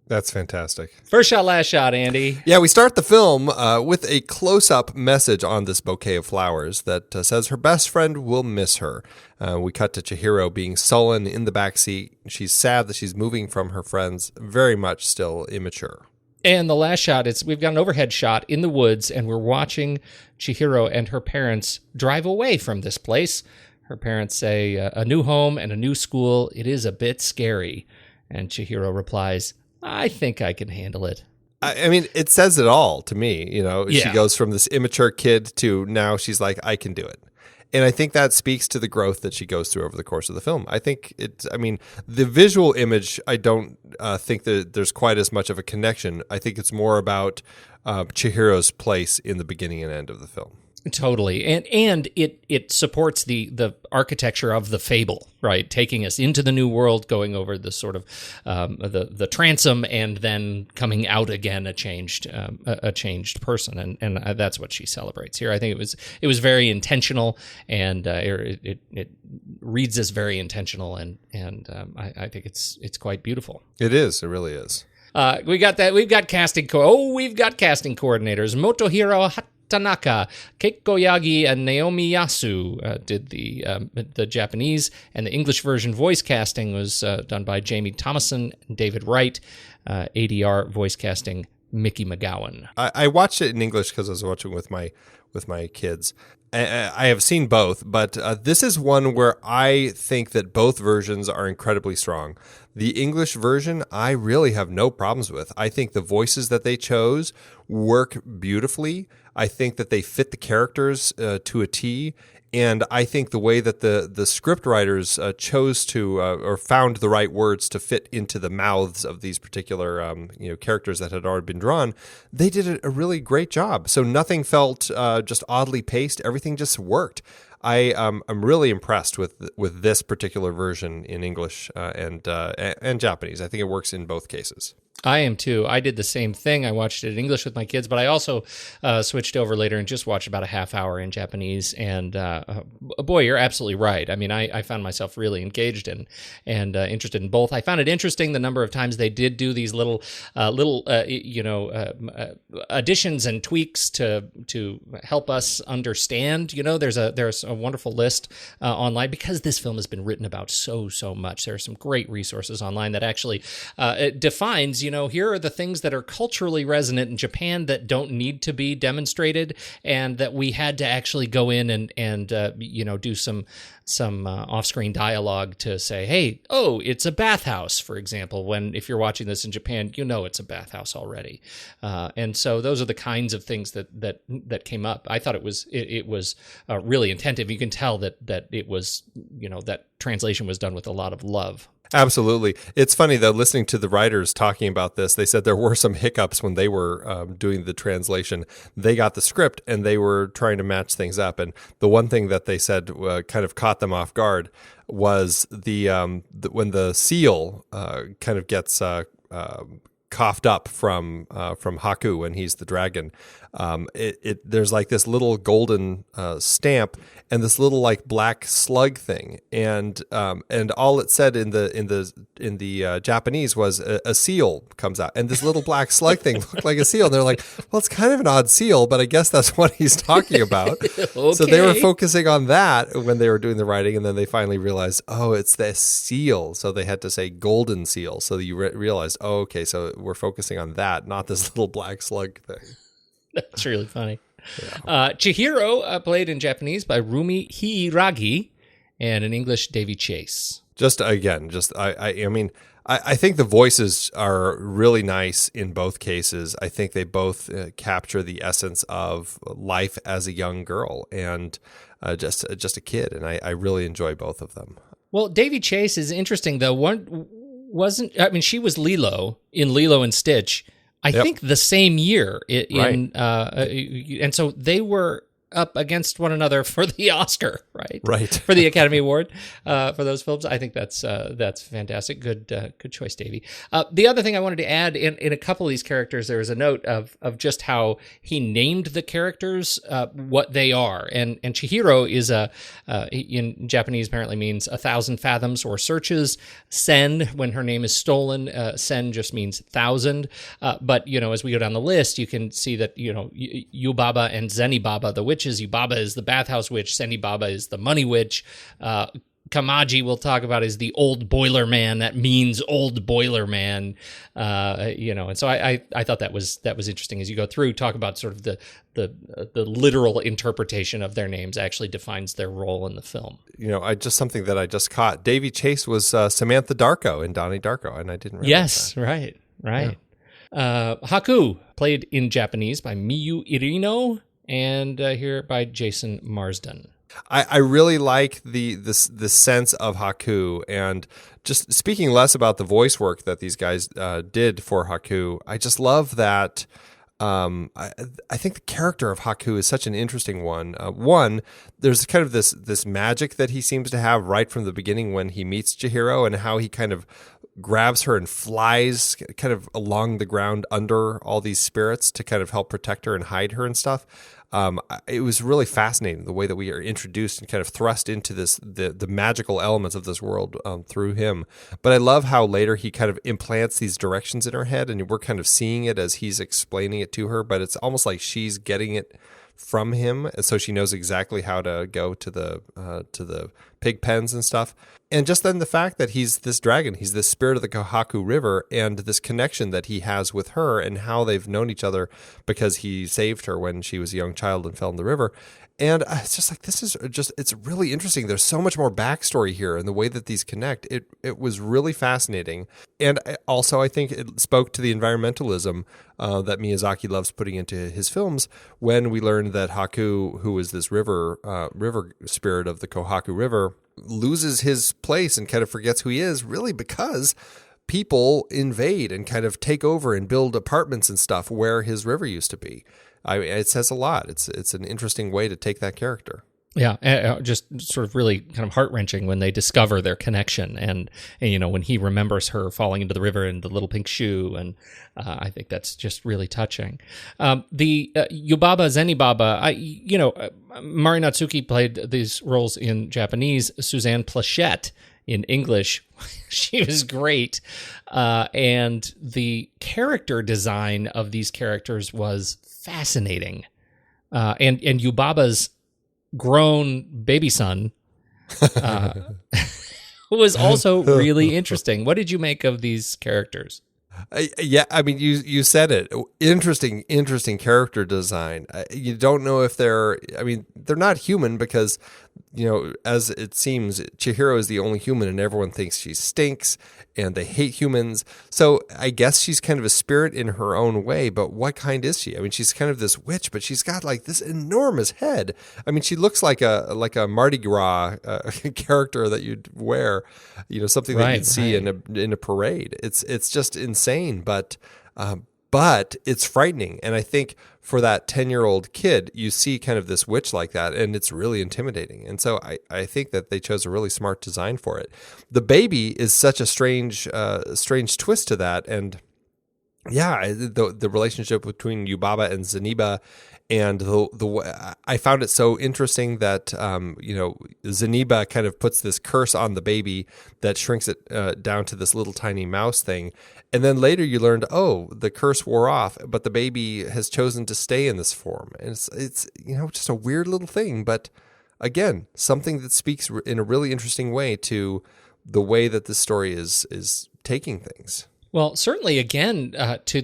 That's fantastic. First shot, last shot, Andy. Yeah, we start the film with a close-up message on this bouquet of flowers that says her best friend will miss her. We cut to Chihiro being sullen in the backseat. She's sad that she's moving from her friends, very much still immature. And the last shot, we've got an overhead shot in the woods, and we're watching Chihiro and her parents drive away from this place. Her parents say, a new home and a new school, it is a bit scary. And Chihiro replies, "I think I can handle it." I mean, it says it all to me. She Yeah. goes from this immature kid to now she's like, I can do it. And I think that speaks to the growth that she goes through over the course of the film. I think the visual image, I don't think that there's quite as much of a connection. I think it's more about Chihiro's place in the beginning and end of the film. Totally. And it supports the architecture of the fable, right? Taking us into the new world, going over the sort of the transom, and then coming out again a changed person. And that's what she celebrates here. I think it was very intentional, and it reads as very intentional, and I think it's quite beautiful. It is. It really is. We've got casting coordinators. Motohiro Tanaka, Keiko Yagi, and Naomi Yasu did the Japanese, and the English version voice casting was done by Jamie Thomason and David Wright. ADR voice casting, Mickey McGowan. I watched it in English because I was watching with my kids. I have seen both, but this is one where I think that both versions are incredibly strong. The English version, I really have no problems with. I think the voices that they chose work beautifully. I think that they fit the characters to a T. And I think the way that the script writers chose to or found the right words to fit into the mouths of these particular characters that had already been drawn, they did a really great job. So nothing felt just oddly paced. Everything just worked. I'm really impressed with this particular version in English and Japanese. I think it works in both cases. I am too. I did the same thing. I watched it in English with my kids, but I also switched over later and just watched about a half hour in Japanese. And boy, you're absolutely right. I mean, I found myself really engaged and interested in both. I found it interesting the number of times they did do these little additions and tweaks to help us understand. There's a wonderful list online, because this film has been written about so much. There are some great resources online that actually it defines. Here are the things that are culturally resonant in Japan that don't need to be demonstrated, and that we had to actually go in and do some off-screen dialogue to say, hey, it's a bathhouse, for example, when if you're watching this in Japan, it's a bathhouse already. And so those are the kinds of things that came up. I thought it was really attentive. You can tell that it was, that translation was done with a lot of love. Absolutely. It's funny, though, listening to the writers talking about this, they said there were some hiccups when they were doing the translation. They got the script and they were trying to match things up. And the one thing that they said kind of caught them off guard was when the seal kind of gets coughed up from Haku when he's the dragon. There's like this little golden stamp and this little like black slug thing, and all it said in the Japanese was a seal comes out, and this little black slug thing looked like a seal. And they're like, well, it's kind of an odd seal, but I guess that's what he's talking about. Okay. So they were focusing on that when they were doing the writing, and then they finally realized, oh, it's the seal. So they had to say golden seal. So you realized, oh, okay, so we're focusing on that, not this little black slug thing. That's really funny. Yeah. Chihiro, played in Japanese by Rumi Hiiragi, and in English, Davy Chase. I mean, I think the voices are really nice in both cases. I think they both capture the essence of life as a young girl and just a kid, and I really enjoy both of them. Well, Davy Chase is interesting, though. She was Lilo in Lilo and Stitch, I think the same year and so they were up against one another for the Oscar, right? For the Academy Award for those films. I think that's fantastic. Good choice, Davey. The other thing I wanted to add in a couple of these characters, there was a note of just how he named the characters what they are, and Chihiro is in Japanese apparently means 1,000 fathoms or searches. Sen, when her name is stolen, Sen just means 1,000. But as we go down the list, you can see that Yubaba and Zenibaba, the witches. Yubaba is the bathhouse witch. Zenibaba is the money witch. Kamaji we'll talk about is the old boiler man. That means old boiler man. And so I thought that was interesting as you go through, talk about sort of the literal interpretation of their names actually defines their role in the film. Something that I just caught. Davy Chase was Samantha Darko in Donnie Darko, and I didn't realize that. Yes, right. Yeah. Haku, played in Japanese by Miyu Irino, and here by Jason Marsden. I really like the sense of Haku, and just speaking less about the voice work that these guys did for Haku, I just love that. I think the character of Haku is such an interesting one. There's kind of this magic that he seems to have right from the beginning when he meets Chihiro, and how he kind of grabs her and flies kind of along the ground under all these spirits to kind of help protect her and hide her and stuff. It was really fascinating the way that we are introduced and kind of thrust into the magical elements of this world through him. But I love how later he kind of implants these directions in her head, and we're kind of seeing it as he's explaining it to her, but it's almost like she's getting it from him, and so she knows exactly how to go to the pig pens and stuff. And just then the fact that he's this dragon, he's this spirit of the Kohaku River, and this connection that he has with her and how they've known each other because he saved her when she was a young child and fell in the river. And it's just like, it's really interesting. There's so much more backstory here and the way that these connect. It was really fascinating. And also, I think it spoke to the environmentalism that Miyazaki loves putting into his films when we learned that Haku, who is this river spirit of the Kohaku River, loses his place and kind of forgets who he is, really because people invade and kind of take over and build apartments and stuff where his river used to be. It says a lot. It's an interesting way to take that character. Yeah, just sort of really kind of heart-wrenching when they discover their connection, and when he remembers her falling into the river in the little pink shoe, and I think that's just really touching. The Yubaba Zenibaba, Mari Natsuki played these roles in Japanese. Suzanne Plachette in English. She was great. And the character design of these characters was fascinating. And Yubaba's grown baby son was also really interesting. What did you make of these characters? You said it. Interesting character design. You don't know if they're not human because, as it seems, Chihiro is the only human and everyone thinks she stinks and they hate humans. So I guess she's kind of a spirit in her own way, but what kind is she? She's kind of this witch, but she's got like this enormous head. She looks like a Mardi Gras character that you'd wear, something that you'd see in a parade. It's just insane, but it's frightening. And I think for that 10-year-old kid, you see kind of this witch like that, and it's really intimidating. And so I think that they chose a really smart design for it. The baby is such a strange twist to that. And Yeah, the relationship between Yubaba and Zeniba, and I found it so interesting that Zeniba kind of puts this curse on the baby that shrinks it down to this little tiny mouse thing, and then later you learned, oh, the curse wore off, but the baby has chosen to stay in this form, and it's just a weird little thing, but again, something that speaks in a really interesting way to the way that this story is taking things. Well, certainly, again, to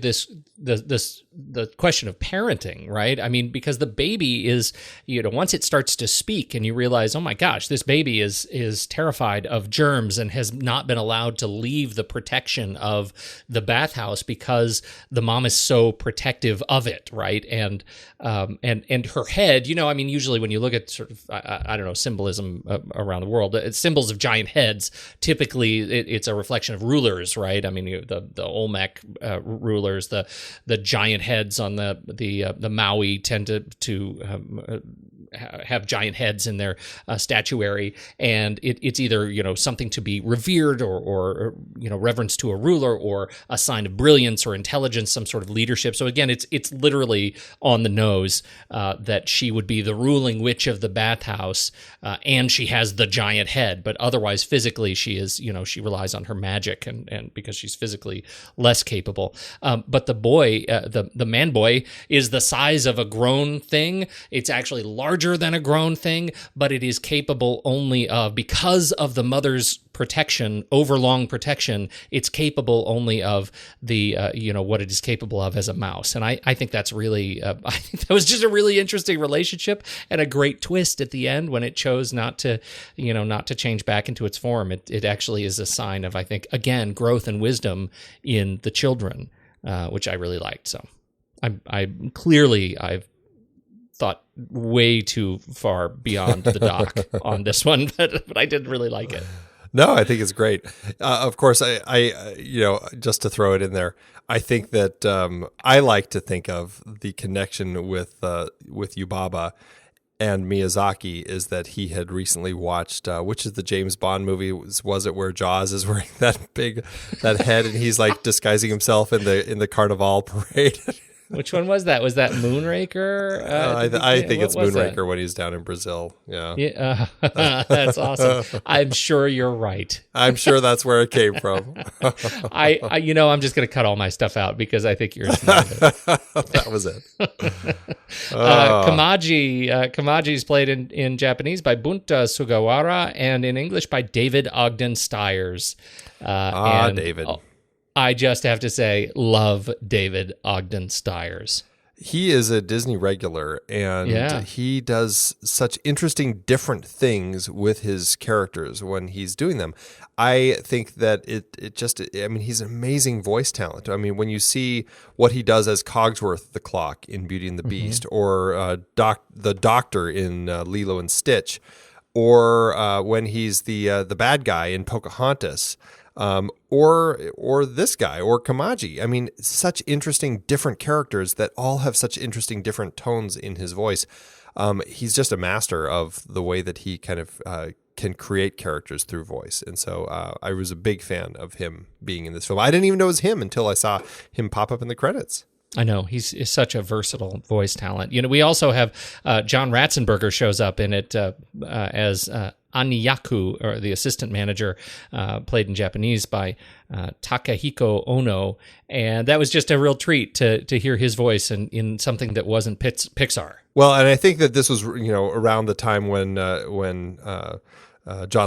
the question of parenting, right? I mean, because the baby is, once it starts to speak and you realize, oh my gosh, this baby is terrified of germs and has not been allowed to leave the protection of the bathhouse because the mom is so protective of it, right? And her head, usually when you look at sort of, I don't know, symbolism around the world, it's symbols of giant heads. Typically, it's a reflection of rulers, right? I mean, the Olmec rulers, the giant heads on the Maui tend to have giant heads in their statuary, and it's either something to be revered or reverence to a ruler, or a sign of brilliance or intelligence, some sort of leadership. So again, it's literally on the nose that she would be the ruling witch of the bathhouse, and she has the giant head, but otherwise physically she is she relies on her magic and because she's physically less capable. But the boy, the man boy, is the size of a grown thing. It's actually larger than a grown thing, but it is capable only of, because of the mother's protection, overlong protection, it's capable only of the what it is capable of as a mouse. And I think that's really I think that was just a really interesting relationship and a great twist at the end when it chose not to change back into its form. It actually is a sign of, I think, again, growth and wisdom in the children, which I really liked. So I've thought way too far beyond the dock on this one, but I did really like it. No, I think it's great. Of course, I just to throw it in there, I think that I like to think of the connection with Yubaba and Miyazaki is that he had recently watched, which is the James Bond movie, was it where Jaws is wearing that head and he's like disguising himself in the Carnival parade. Which one was that? Was that Moonraker? I think it's Moonraker when he's down in Brazil. Yeah. That's awesome. I'm sure you're right. I'm sure that's where it came from. I'm just going to cut all my stuff out because I think you're smart. That was it. Kamaji is played in Japanese by Bunta Sugawara and in English by David Ogden Stiers. David. I just have to say, love David Ogden Stiers. He is a Disney regular, and he does such interesting, different things with his characters when he's doing them. I think that he's an amazing voice talent. I mean, when you see what he does as Cogsworth the Clock in Beauty and the Beast, or the Doctor in Lilo and Stitch, or when he's the bad guy in Pocahontas, or this guy, or Kamaji. I mean, such interesting, different characters that all have such interesting, different tones in his voice. He's just a master of the way that he kind of can create characters through voice. And so I was a big fan of him being in this film. I didn't even know it was him until I saw him pop up in the credits. I know, he's such a versatile voice talent. We also have John Ratzenberger shows up in it as Aniyaku, or the assistant manager, played in Japanese by Takahiko Ono, and that was just a real treat to hear his voice in something that wasn't Pixar. Well, and I think that this was around the time when John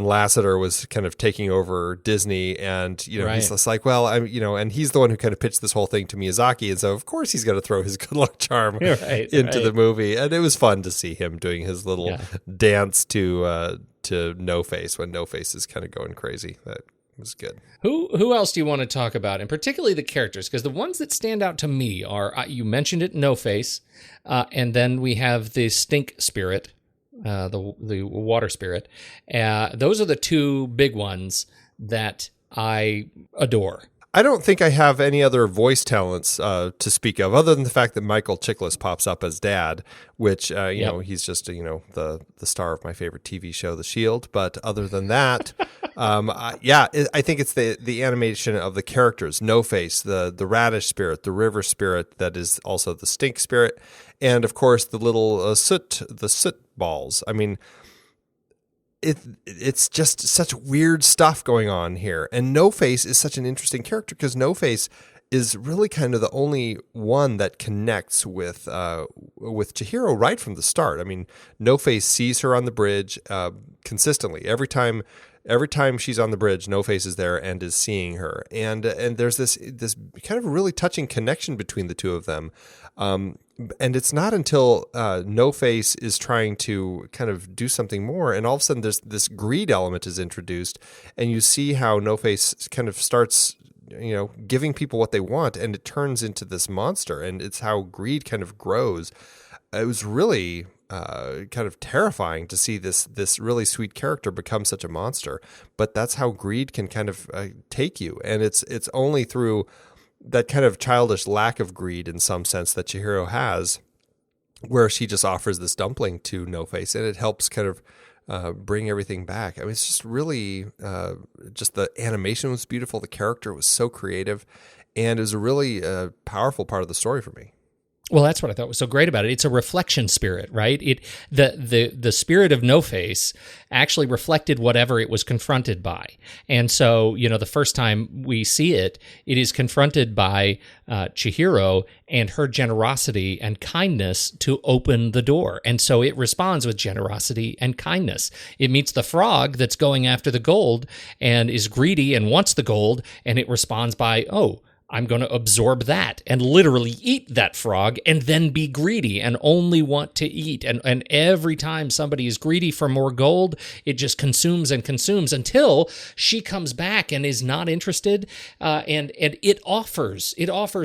Lasseter was kind of taking over Disney, and he's just like, well, and he's the one who kind of pitched this whole thing to Miyazaki, and so of course he's going to throw his good luck charm into the movie, and it was fun to see him doing his little dance to No Face when No Face is kind of going crazy. That was good. Who else do you want to talk about, and particularly the characters? Because the ones that stand out to me are you mentioned it, No Face, and then we have the Stink Spirit. The water spirit. Those are the two big ones that I adore. I don't think I have any other voice talents to speak of, other than the fact that Michael Chiklis pops up as Dad, which you know, he's just the star of my favorite TV show, The Shield. But other than that, I think it's the animation of the characters: No Face, the radish spirit, the river spirit that is also the stink spirit, and of course the little soot balls. I mean, it's just such weird stuff going on here. And No Face is such an interesting character because No Face is really kind of the only one that connects with Chihiro right from the start. I mean, No Face sees her on the bridge consistently. Every time she's on the bridge, No Face is there and is seeing her. And there's this kind of a really touching connection between the two of them. And it's not until No Face is trying to kind of do something more, and all of a sudden there's this greed element is introduced, and you see how No Face kind of starts, giving people what they want, and it turns into this monster, and it's how greed kind of grows. It was really kind of terrifying to see this really sweet character become such a monster, but that's how greed can kind of take you, and it's only through that kind of childish lack of greed in some sense that Chihiro has, where she just offers this dumpling to No Face, and it helps kind of bring everything back. I mean, it's just really, just the animation was beautiful. The character was so creative, and it was a really powerful part of the story for me. Well, that's what I thought was so great about it. It's a reflection spirit, right? The spirit of No Face actually reflected whatever it was confronted by. And so, the first time we see it, it is confronted by Chihiro and her generosity and kindness to open the door. And so it responds with generosity and kindness. It meets the frog that's going after the gold and is greedy and wants the gold, and it responds by, I'm going to absorb that and literally eat that frog and then be greedy and only want to eat. And every time somebody is greedy for more gold, it just consumes and consumes until she comes back and is not interested. And it offers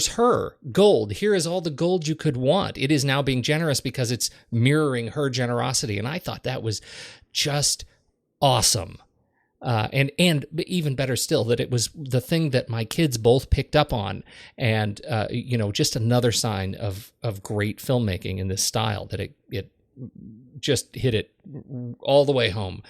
her gold. Here is all the gold you could want. It is now being generous because it's mirroring her generosity. And I thought that was just awesome. And even better still, that it was the thing that my kids both picked up on, and just another sign of great filmmaking in this style, that it just hit it all the way home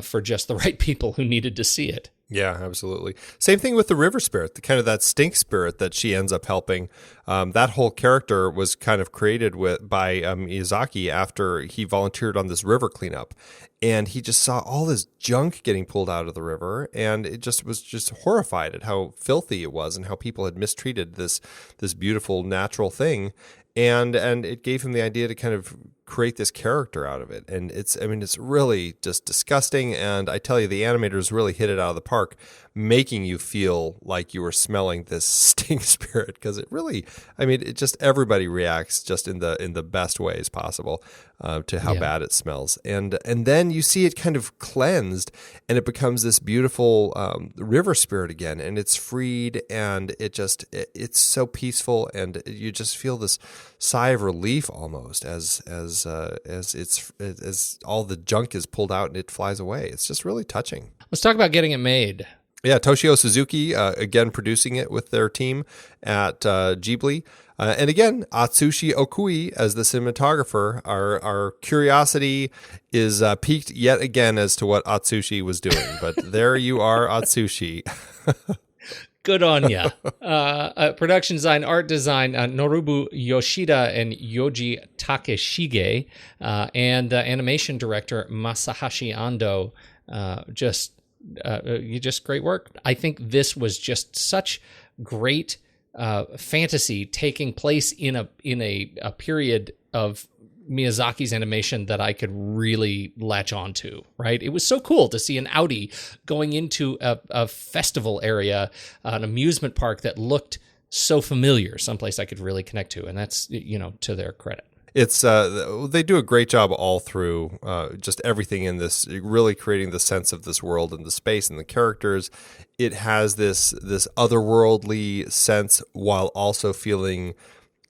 for just the right people who needed to see it. Yeah, absolutely. Same thing with the river spirit, the kind of that stink spirit that she ends up helping. That whole character was kind of created by Miyazaki after he volunteered on this river cleanup. And he just saw all this junk getting pulled out of the river, and it just was horrified at how filthy it was and how people had mistreated this beautiful natural thing. And it gave him the idea to kind of create this character out of it. And it's really just disgusting. And I tell you, the animators really hit it out of the park, making you feel like you were smelling this stink spirit, because it really, it just, everybody reacts just in the best ways possible to how bad it smells. And then you see it kind of cleansed, and it becomes this beautiful river spirit again, and it's freed, and it's so peaceful, and you just feel this sigh of relief almost as all the junk is pulled out and it flies away. It's just really touching. Let's talk about getting it made. Yeah, Toshio Suzuki, again, producing it with their team at Ghibli. And again, Atsushi Okui as the cinematographer. Our curiosity is piqued yet again as to what Atsushi was doing. But there you are, Atsushi. Good on ya. Production design, art design, Norubu Yoshida and Yoji Takeshige, and animation director Masahashi Ando. Just great work. I think this was just such great fantasy taking place in a period of Miyazaki's animation that I could really latch on to, right? It was so cool to see an Audi going into a festival area, an amusement park that looked so familiar, someplace I could really connect to. And that's, to their credit. It's they do a great job all through just everything in this, really creating the sense of this world and the space and the characters. It has this otherworldly sense while also feeling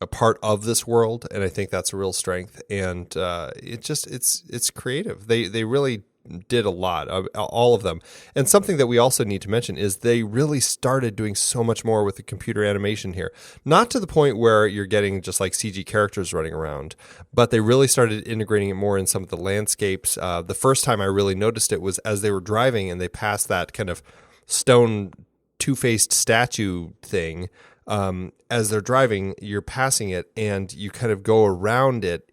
a part of this world, and I think that's a real strength. And it's creative. They really did a lot, all of them. And something that we also need to mention is they really started doing so much more with the computer animation here. Not to the point where you're getting just like CG characters running around, but they really started integrating it more in some of the landscapes. The first time I really noticed it was as they were driving and they passed that kind of stone two-faced statue thing. As they're driving, you're passing it and you kind of go around it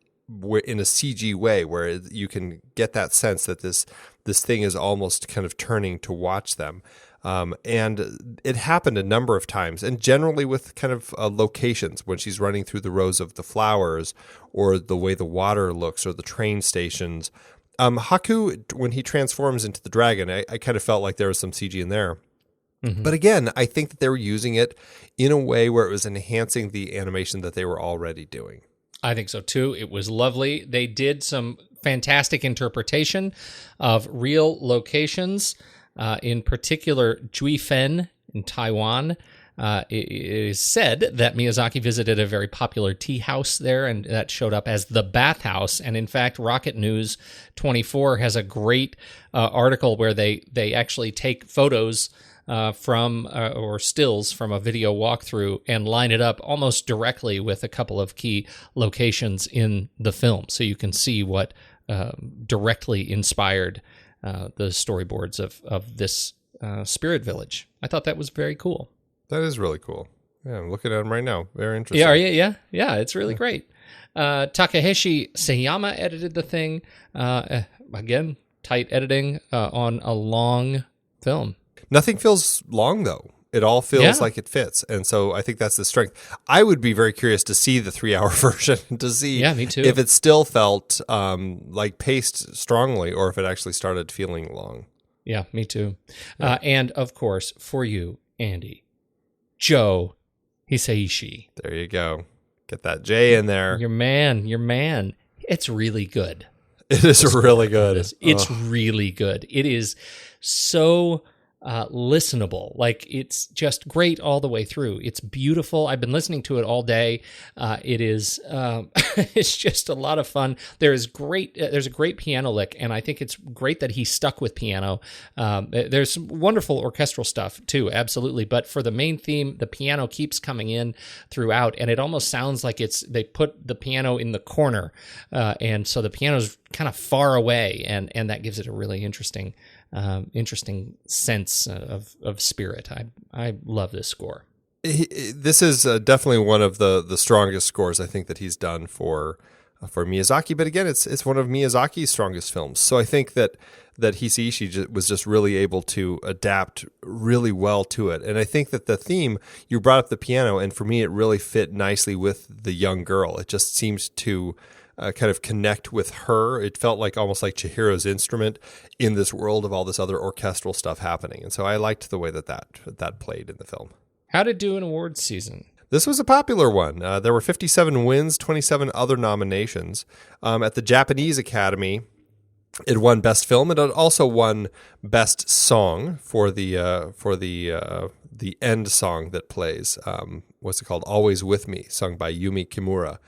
in a CG way where you can get that sense that this thing is almost kind of turning to watch them. And it happened a number of times, and generally with kind of locations when she's running through the rows of the flowers or the way the water looks or the train stations. Haku, when he transforms into the dragon, I kind of felt like there was some CG in there. Mm-hmm. But again, I think that they were using it in a way where it was enhancing the animation that they were already doing. I think so too. It was lovely. They did some fantastic interpretation of real locations, in particular Juifen in Taiwan. It is said that Miyazaki visited a very popular tea house there, and that showed up as the bathhouse. And in fact, Rocket News 24 has a great article where they actually take photos from or stills from a video walkthrough and line it up almost directly with a couple of key locations in the film. So you can see what directly inspired the storyboards of this spirit village. I thought that was very cool. That is really cool. Yeah, I'm looking at them right now. Very interesting. Yeah, it's really great. Takahashi Seiyama edited the thing. Again, tight editing on a long film. Nothing feels long, though. It all feels like it fits. And so I think that's the strength. I would be very curious to see the 3-hour version to see me too. If it still felt like paced strongly or if it actually started feeling long. Yeah, me too. Yeah. And of course, for you, Andy, Joe Hisaishi. There you go. Get that J in there. Your man. It's really good. It is really good. It's really good. It is so listenable. Like, it's just great all the way through. It's beautiful. I've been listening to it all day. It is it's just a lot of fun. There's a great piano lick, and I think it's great that he stuck with piano. There's some wonderful orchestral stuff too, absolutely, but for the main theme, the piano keeps coming in throughout, and it almost sounds like they put the piano in the corner, and so the piano's kind of far away, and that gives it a really interesting sense of spirit. I love this score. This is definitely one of the strongest scores I think that he's done for Miyazaki. But again, it's one of Miyazaki's strongest films. So I think that Hisaishi was just really able to adapt really well to it. And I think that the theme, you brought up the piano, and for me, it really fit nicely with the young girl. It just seems to kind of connect with her. It felt like almost like Chihiro's instrument in this world of all this other orchestral stuff happening. And so I liked the way that played in the film. How'd it do in awards season? This was a popular one. There were 57 wins, 27 other nominations. At the Japanese Academy, it won Best Film. It also won Best Song for the end song that plays. What's it called? Always With Me, sung by Yumi Kimura.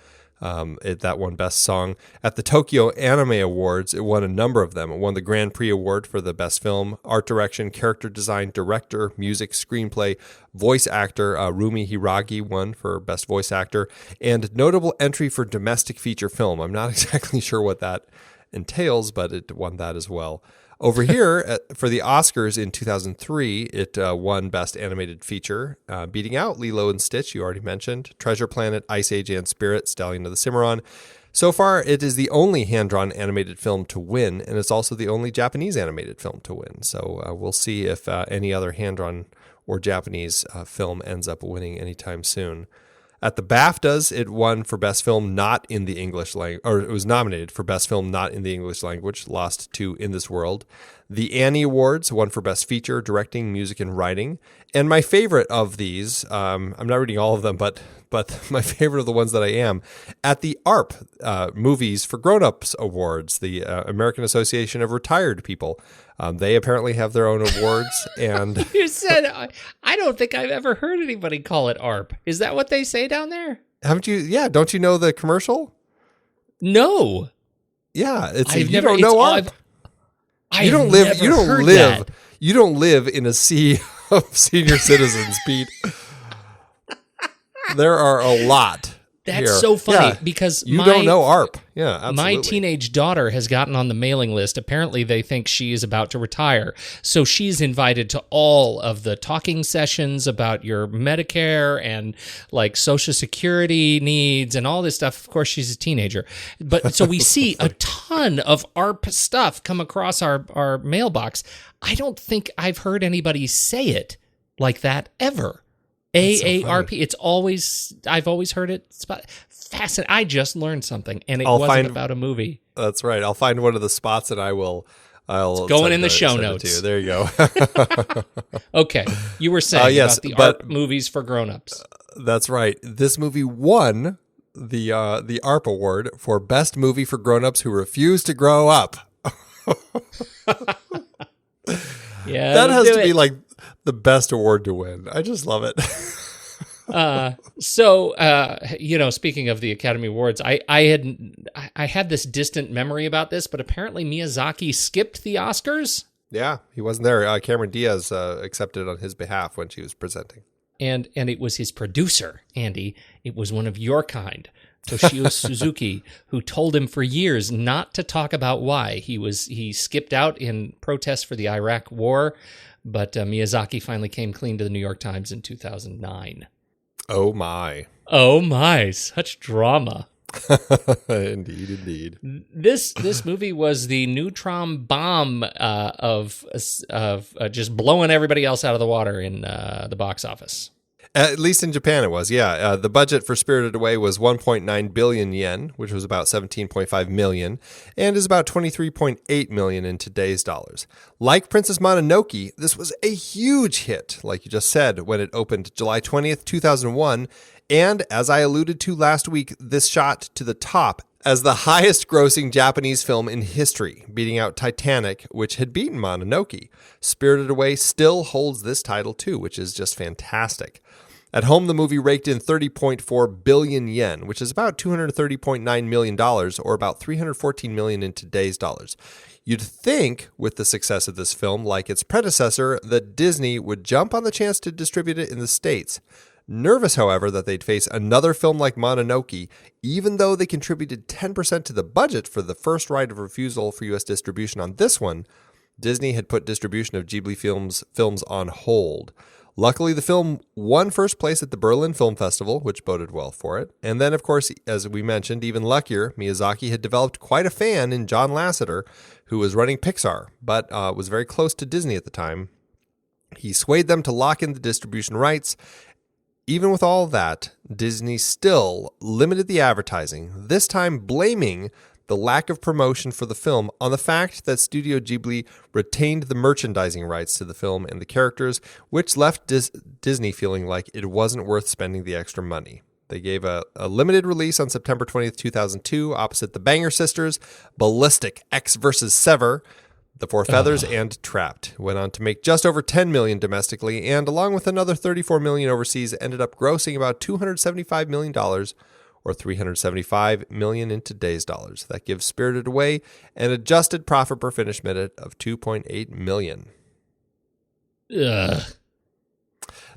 That won Best Song. At the Tokyo Anime Awards, it won a number of them. It won the Grand Prix Award for the Best Film, Art Direction, Character Design, Director, Music, Screenplay, Voice Actor. Rumi Hiragi won for Best Voice Actor, and Notable Entry for Domestic Feature Film. I'm not exactly sure what that entails, but it won that as well. Over here, for the Oscars in 2003, it won Best Animated Feature, beating out Lilo and Stitch, you already mentioned, Treasure Planet, Ice Age and Spirit, Stallion of the Cimarron. So far, it is the only hand-drawn animated film to win, and it's also the only Japanese animated film to win. So we'll see if any other hand-drawn or Japanese film ends up winning anytime soon. At the BAFTAs, it won for Best Film Not in the English Language, or it was nominated for Best Film Not in the English Language, lost to In This World. The Annie Awards won for Best Feature, Directing, Music, and Writing. And my favorite of these, I'm not reading all of them, but my favorite of the ones that I am, at the ARP Movies for Grown-Ups Awards, the American Association of Retired People. They apparently have their own awards. And you said, I don't think I've ever heard anybody call it ARP. Is that what they say down there? Haven't you? Yeah, don't you know the commercial? No. Yeah, you don't know ARP. You don't live in a sea of senior citizens, Pete. There are a lot. That's here. so funny because you don't know ARP. Yeah, absolutely. My teenage daughter has gotten on the mailing list. Apparently, they think she is about to retire. So she's invited to all of the talking sessions about your Medicare and like Social Security needs and all this stuff. Of course, she's a teenager. But so we see a ton of ARP stuff come across our mailbox. I don't think I've heard anybody say it like that ever. AARP. I've always heard it. It's fascinating. I just learned something, and it wasn't about a movie. That's right. I'll find one of the spots, and I'll it's going in the show notes. There you go. Okay, you were saying about the ARP movies for grown-ups. That's right. This movie won the ARP award for best movie for grown-ups who refuse to grow up. Yeah, that has to be like the best award to win. I just love it. Speaking of the Academy Awards, I had this distant memory about this, but apparently Miyazaki skipped the Oscars. Yeah, he wasn't there. Cameron Diaz accepted on his behalf when she was presenting. And it was his producer, Andy. It was one of your kind, Toshio Suzuki, who told him for years not to talk about why he skipped out in protest for the Iraq War. But Miyazaki finally came clean to the New York Times in 2009. Oh, my. Oh, my. Such drama. Indeed. This movie was the neutron bomb of just blowing everybody else out of the water in the box office. At least in Japan it was, yeah. The budget for Spirited Away was 1.9 billion yen, which was about 17.5 million, and is about 23.8 million in today's dollars. Like Princess Mononoke, this was a huge hit, like you just said, when it opened July 20th, 2001, and as I alluded to last week, this shot to the top as the highest grossing Japanese film in history, beating out Titanic, which had beaten Mononoke. Spirited Away still holds this title too, which is just fantastic. At home, the movie raked in 30.4 billion yen, which is about $230.9 million, or about $314 million in today's dollars. You'd think, with the success of this film, like its predecessor, that Disney would jump on the chance to distribute it in the States. Nervous, however, that they'd face another film like Mononoke, even though they contributed 10% to the budget for the first right of refusal for U.S. distribution on this one, Disney had put distribution of Ghibli films on hold. Luckily, the film won first place at the Berlin Film Festival, which boded well for it. And then, of course, as we mentioned, even luckier, Miyazaki had developed quite a fan in John Lasseter, who was running Pixar, but was very close to Disney at the time. He swayed them to lock in the distribution rights. Even with all of that, Disney still limited the advertising, this time blaming the lack of promotion for the film on the fact that Studio Ghibli retained the merchandising rights to the film and the characters, which left Disney feeling like it wasn't worth spending the extra money. They gave a limited release on September 20th, 2002, opposite the Banger Sisters, Ballistic, X vs. Sever, The Four Feathers, and Trapped. Went on to make just over $10 million domestically, and along with another $34 million overseas, ended up grossing about $275 million, or $375 million in today's dollars. That gives Spirited Away an adjusted profit per finished minute of $2.8 million. Ugh.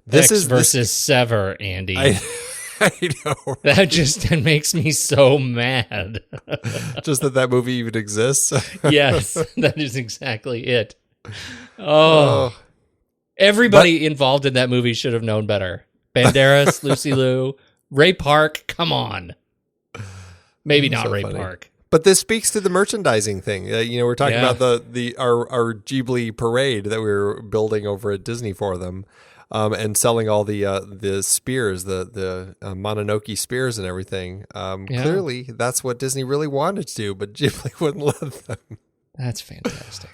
This is versus Sever, Andy. I know. That just makes me so mad. Just that movie even exists? Yes, that is exactly it. Oh. Everybody involved in that movie should have known better. Banderas, Lucy Liu, Ray Park, come on. Maybe not so Ray funny. Park. But this speaks to the merchandising thing. We're talking about our Ghibli parade that we were building over at Disney for them, and selling all the spears, the Mononoke spears and everything. Clearly, that's what Disney really wanted to do, but Ghibli wouldn't let them. That's fantastic.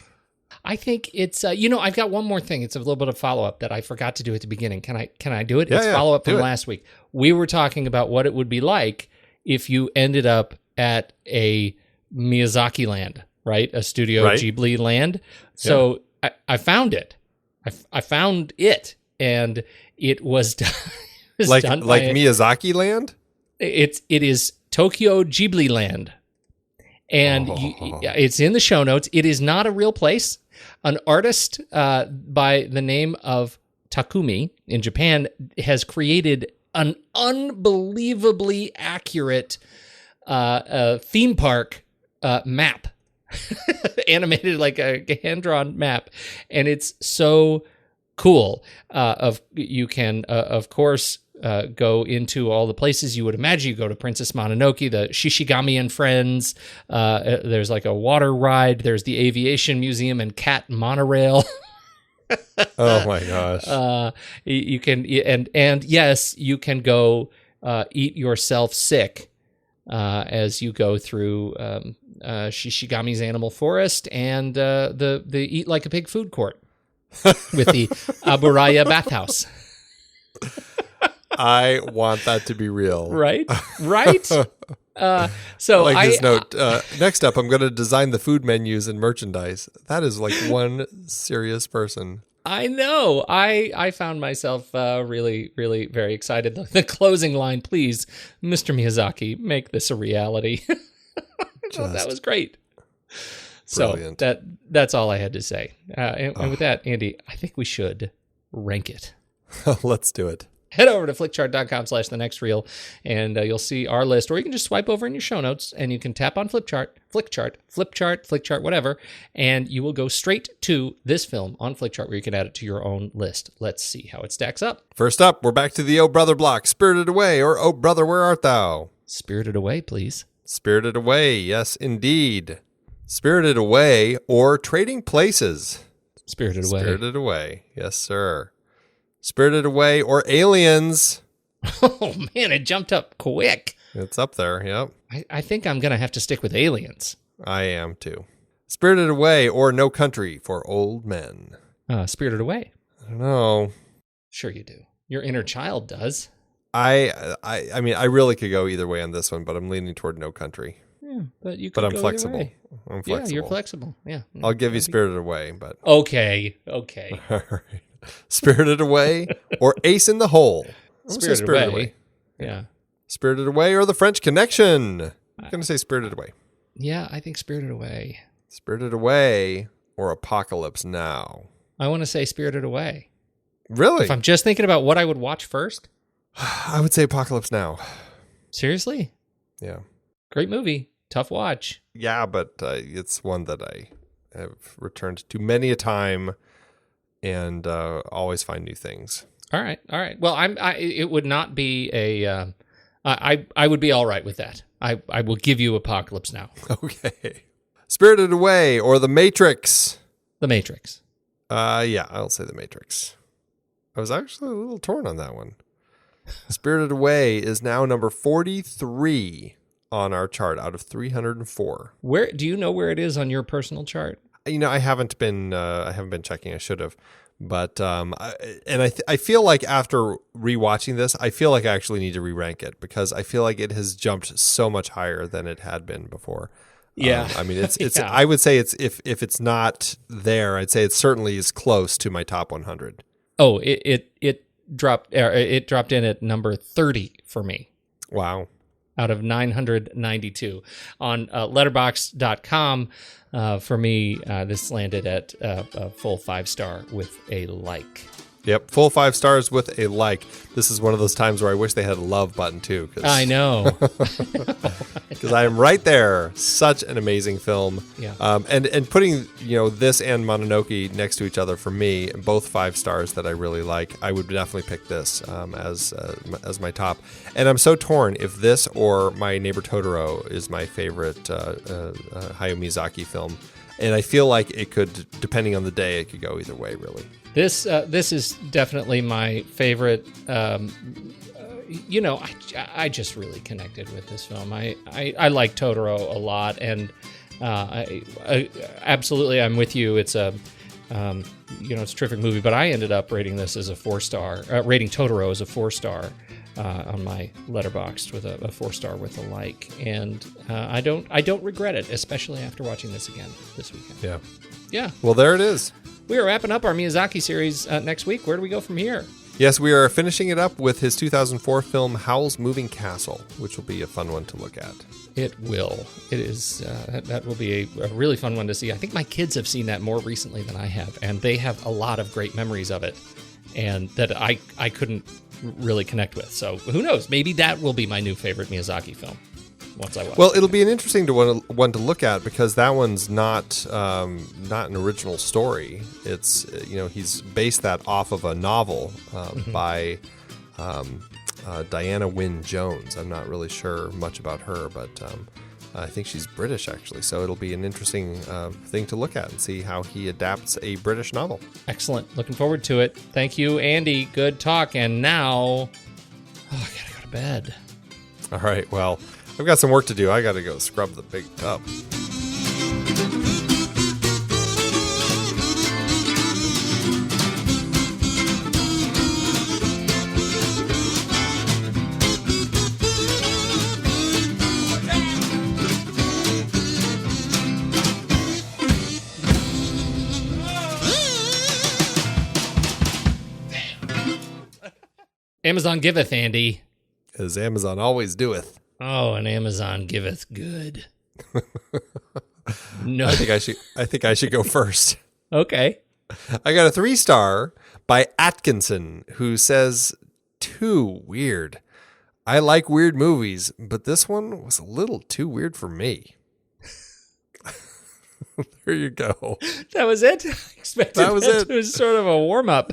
I think it's, I've got one more thing. It's a little bit of follow-up that I forgot to do at the beginning. Can I do it? It's follow-up from last week. We were talking about what it would be like if you ended up at a Miyazaki land, right? A Studio Ghibli land. So I found it. I found it, and it was done. Like Miyazaki land? It is Tokyo Ghibli land. And it's in the show notes. It is not a real place. An artist by the name of Takumi in Japan has created an unbelievably accurate theme park map, animated like a hand-drawn map, and it's so cool. You can, of course, go into all the places you would imagine. You go to Princess Mononoke, the Shishigami and Friends. There's like a water ride. There's the Aviation Museum and Cat Monorail. Oh my gosh! You can and yes, you can go eat yourself sick as you go through Shishigami's Animal Forest and the Eat Like a Pig food court with the Aburaya bathhouse. I want that to be real. Right? I So like this note. Next up, I'm going to design the food menus and merchandise. That is like one serious person. I know. I found myself really, really very excited. The closing line, please, Mr. Miyazaki, make this a reality. I thought that was great. Brilliant. So that's all I had to say. And with that, Andy, I think we should rank it. Let's do it. Head over to flickchart.com/thenextreel, and you'll see our list. Or you can just swipe over in your show notes, and you can tap on Flickchart, whatever, and you will go straight to this film on Flickchart, where you can add it to your own list. Let's see how it stacks up. First up, we're back to the Oh Brother block. Spirited Away, or Oh Brother, Where Art Thou? Spirited Away, please. Spirited Away, yes, indeed. Spirited Away, or Trading Places. Spirited Away. Spirited Away, yes, sir. Spirited Away, or Aliens. Oh, man, it jumped up quick. It's up there, yep. I think I'm going to have to stick with Aliens. I am, too. Spirited Away, or No Country for Old Men. Spirited Away. I don't know. Sure you do. Your inner child does. I mean, I really could go either way on this one, but I'm leaning toward No Country. Yeah, but you could But I'm go flexible. either way. I'm flexible. Yeah, you're flexible. Yeah. I'll give you Spirited Away, but... Okay. All right. Spirited Away, or Ace in the Hole. Spirited Away. Yeah. Spirited Away, or The French Connection. I'm going to say Spirited Away. Yeah, I think Spirited Away. Spirited Away, or Apocalypse Now. I want to say Spirited Away. Really? If I'm just thinking about what I would watch first. I would say Apocalypse Now. Seriously? Yeah. Great movie. Tough watch. Yeah, but it's one that I have returned to many a time and always find new things. All right. Well, it would not be a. I would be all right with that. I will give you Apocalypse Now. Okay. Spirited Away, or The Matrix. The Matrix. Yeah, I'll say The Matrix. I was actually a little torn on that one. Spirited Away is now number 43 on our chart out of 304. Where do you know where it is on your personal chart? You know, I haven't been checking. I should have, but I feel like after rewatching this, I feel like I actually need to re-rank it because I feel like it has jumped so much higher than it had been before. Yeah, I mean, it's. Yeah. I would say it's if it's not there, I'd say it certainly is close to my top 100. Oh, it dropped. It dropped in at number 30 for me. Wow. Out of 992 on letterboxd.com. For me, this landed at a full 5-star with a like. Yep, full 5 stars with a like. This is one of those times where I wish they had a love button too. I know. Because I am right there. Such an amazing film. Yeah. And putting this and Mononoke next to each other for me, both 5 stars that I really like, I would definitely pick this as my top. And I'm so torn if this or My Neighbor Totoro is my favorite Hayao Miyazaki film. And I feel like it could, depending on the day, it could go either way, really. This is definitely my favorite. I just really connected with this film. I like Totoro a lot, and I absolutely, I'm with you. It's a it's a terrific movie, but I ended up rating this as a 4-star. Rating Totoro as a 4-star on my Letterboxd with a 4-star with a like, and I don't regret it, especially after watching this again this weekend. Yeah. Yeah. Well, there it is. We are wrapping up our Miyazaki series next week. Where do we go from here? Yes, we are finishing it up with his 2004 film Howl's Moving Castle, which will be a fun one to look at. It will. It is. That will be a really fun one to see. I think my kids have seen that more recently than I have, and they have a lot of great memories of it, and that I couldn't really connect with. So who knows? Maybe that will be my new favorite Miyazaki film once I watch. Well, it'll be an interesting one to look at because that one's not an original story. It's he's based that off of a novel by Diana Wynne Jones. I'm not really sure much about her, but I think she's British actually. So it'll be an interesting thing to look at and see how he adapts a British novel. Excellent. Looking forward to it. Thank you, Andy. Good talk. And now, I gotta go to bed. All right. Well, I've got some work to do. I got to go scrub the big tub. Amazon giveth, Andy. As Amazon always doeth. Oh, and Amazon giveth good. No, I think I should go first. Okay. I got a 3-star by Atkinson, who says, too weird. I like weird movies, but this one was a little too weird for me. There you go. That was it? I expected that was it. It was sort of a warm-up.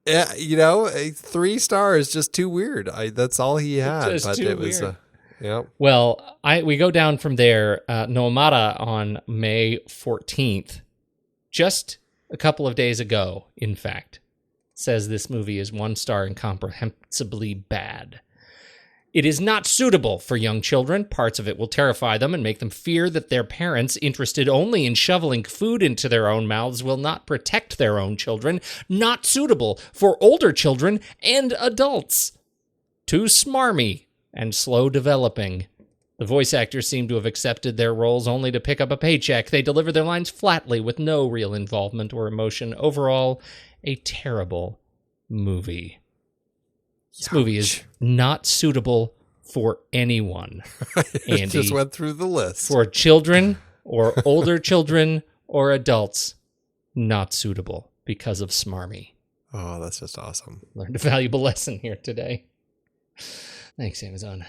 Yeah, a 3 star is just too weird. That's all he had. Just but too it was weird. Yeah. Well, we go down from there. Noamara on May 14th, just a couple of days ago, in fact, says this movie is 1 star incomprehensibly bad. It is not suitable for young children. Parts of it will terrify them and make them fear that their parents, interested only in shoveling food into their own mouths, will not protect their own children. Not suitable for older children and adults. Too smarmy and slow developing. The voice actors seem to have accepted their roles only to pick up a paycheck. They deliver their lines flatly with no real involvement or emotion. Overall, a terrible movie. This movie is not suitable for anyone. Andy, just went through the list. For children or older children or adults, not suitable because of smarmy. Oh, that's just awesome. Learned a valuable lesson here today. Thanks, Amazon.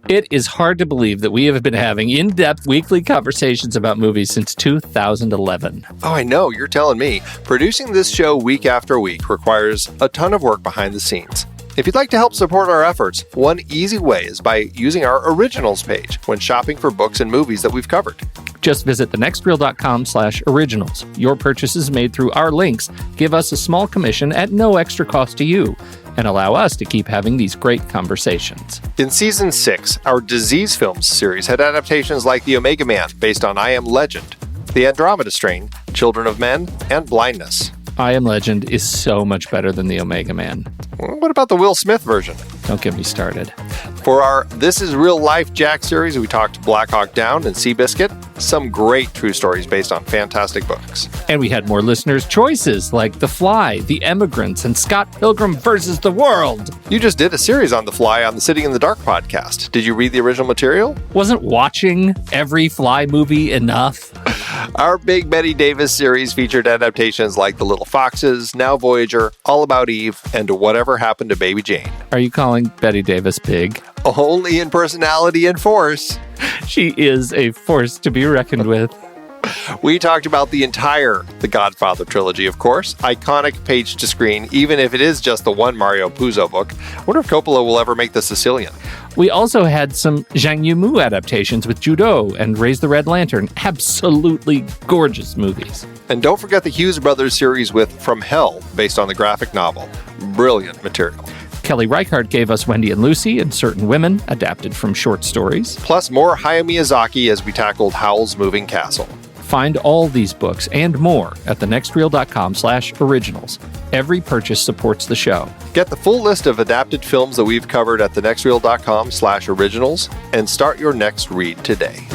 It is hard to believe that we have been having in-depth weekly conversations about movies since 2011. Oh, I know, you're telling me. Producing this show week after week requires a ton of work behind the scenes. If you'd like to help support our efforts, one easy way is by using our originals page when shopping for books and movies that we've covered. Just visit thenextreel.com/originals. Your purchases made through our links give us a small commission at no extra cost to you and allow us to keep having these great conversations. In Season 6, our Disease Films series had adaptations like The Omega Man, based on I Am Legend, The Andromeda Strain, Children of Men, and Blindness. I Am Legend is so much better than The Omega Man. What about the Will Smith version? Don't get me started. For our This Is Real Life Jack series, we talked Black Hawk Down and Seabiscuit, some great true stories based on fantastic books. And we had more listeners' choices like The Fly, The Emigrants, and Scott Pilgrim vs. the World. You just did a series on The Fly on the Sitting in the Dark podcast. Did you read the original material? Wasn't watching every Fly movie enough? Our Big Betty Davis series featured adaptations like The Little Foxes, Now Voyager, All About Eve, and Whatever Happened to Baby Jane. Are you calling Betty Davis big? Only in personality and force. She is a force to be reckoned with. We talked about the entire The Godfather trilogy, of course. Iconic page to screen, even if it is just the one Mario Puzo book. I wonder if Coppola will ever make The Sicilian. We also had some Zhang Yimou adaptations with Judo and Raise the Red Lantern. Absolutely gorgeous movies. And don't forget the Hughes Brothers series with From Hell, based on the graphic novel. Brilliant material. Kelly Reichardt gave us Wendy and Lucy and Certain Women, adapted from short stories. Plus more Hayao Miyazaki as we tackled Howl's Moving Castle. Find all these books and more at thenextreel.com/originals. Every purchase supports the show. Get the full list of adapted films that we've covered at thenextreel.com/originals and start your next read today.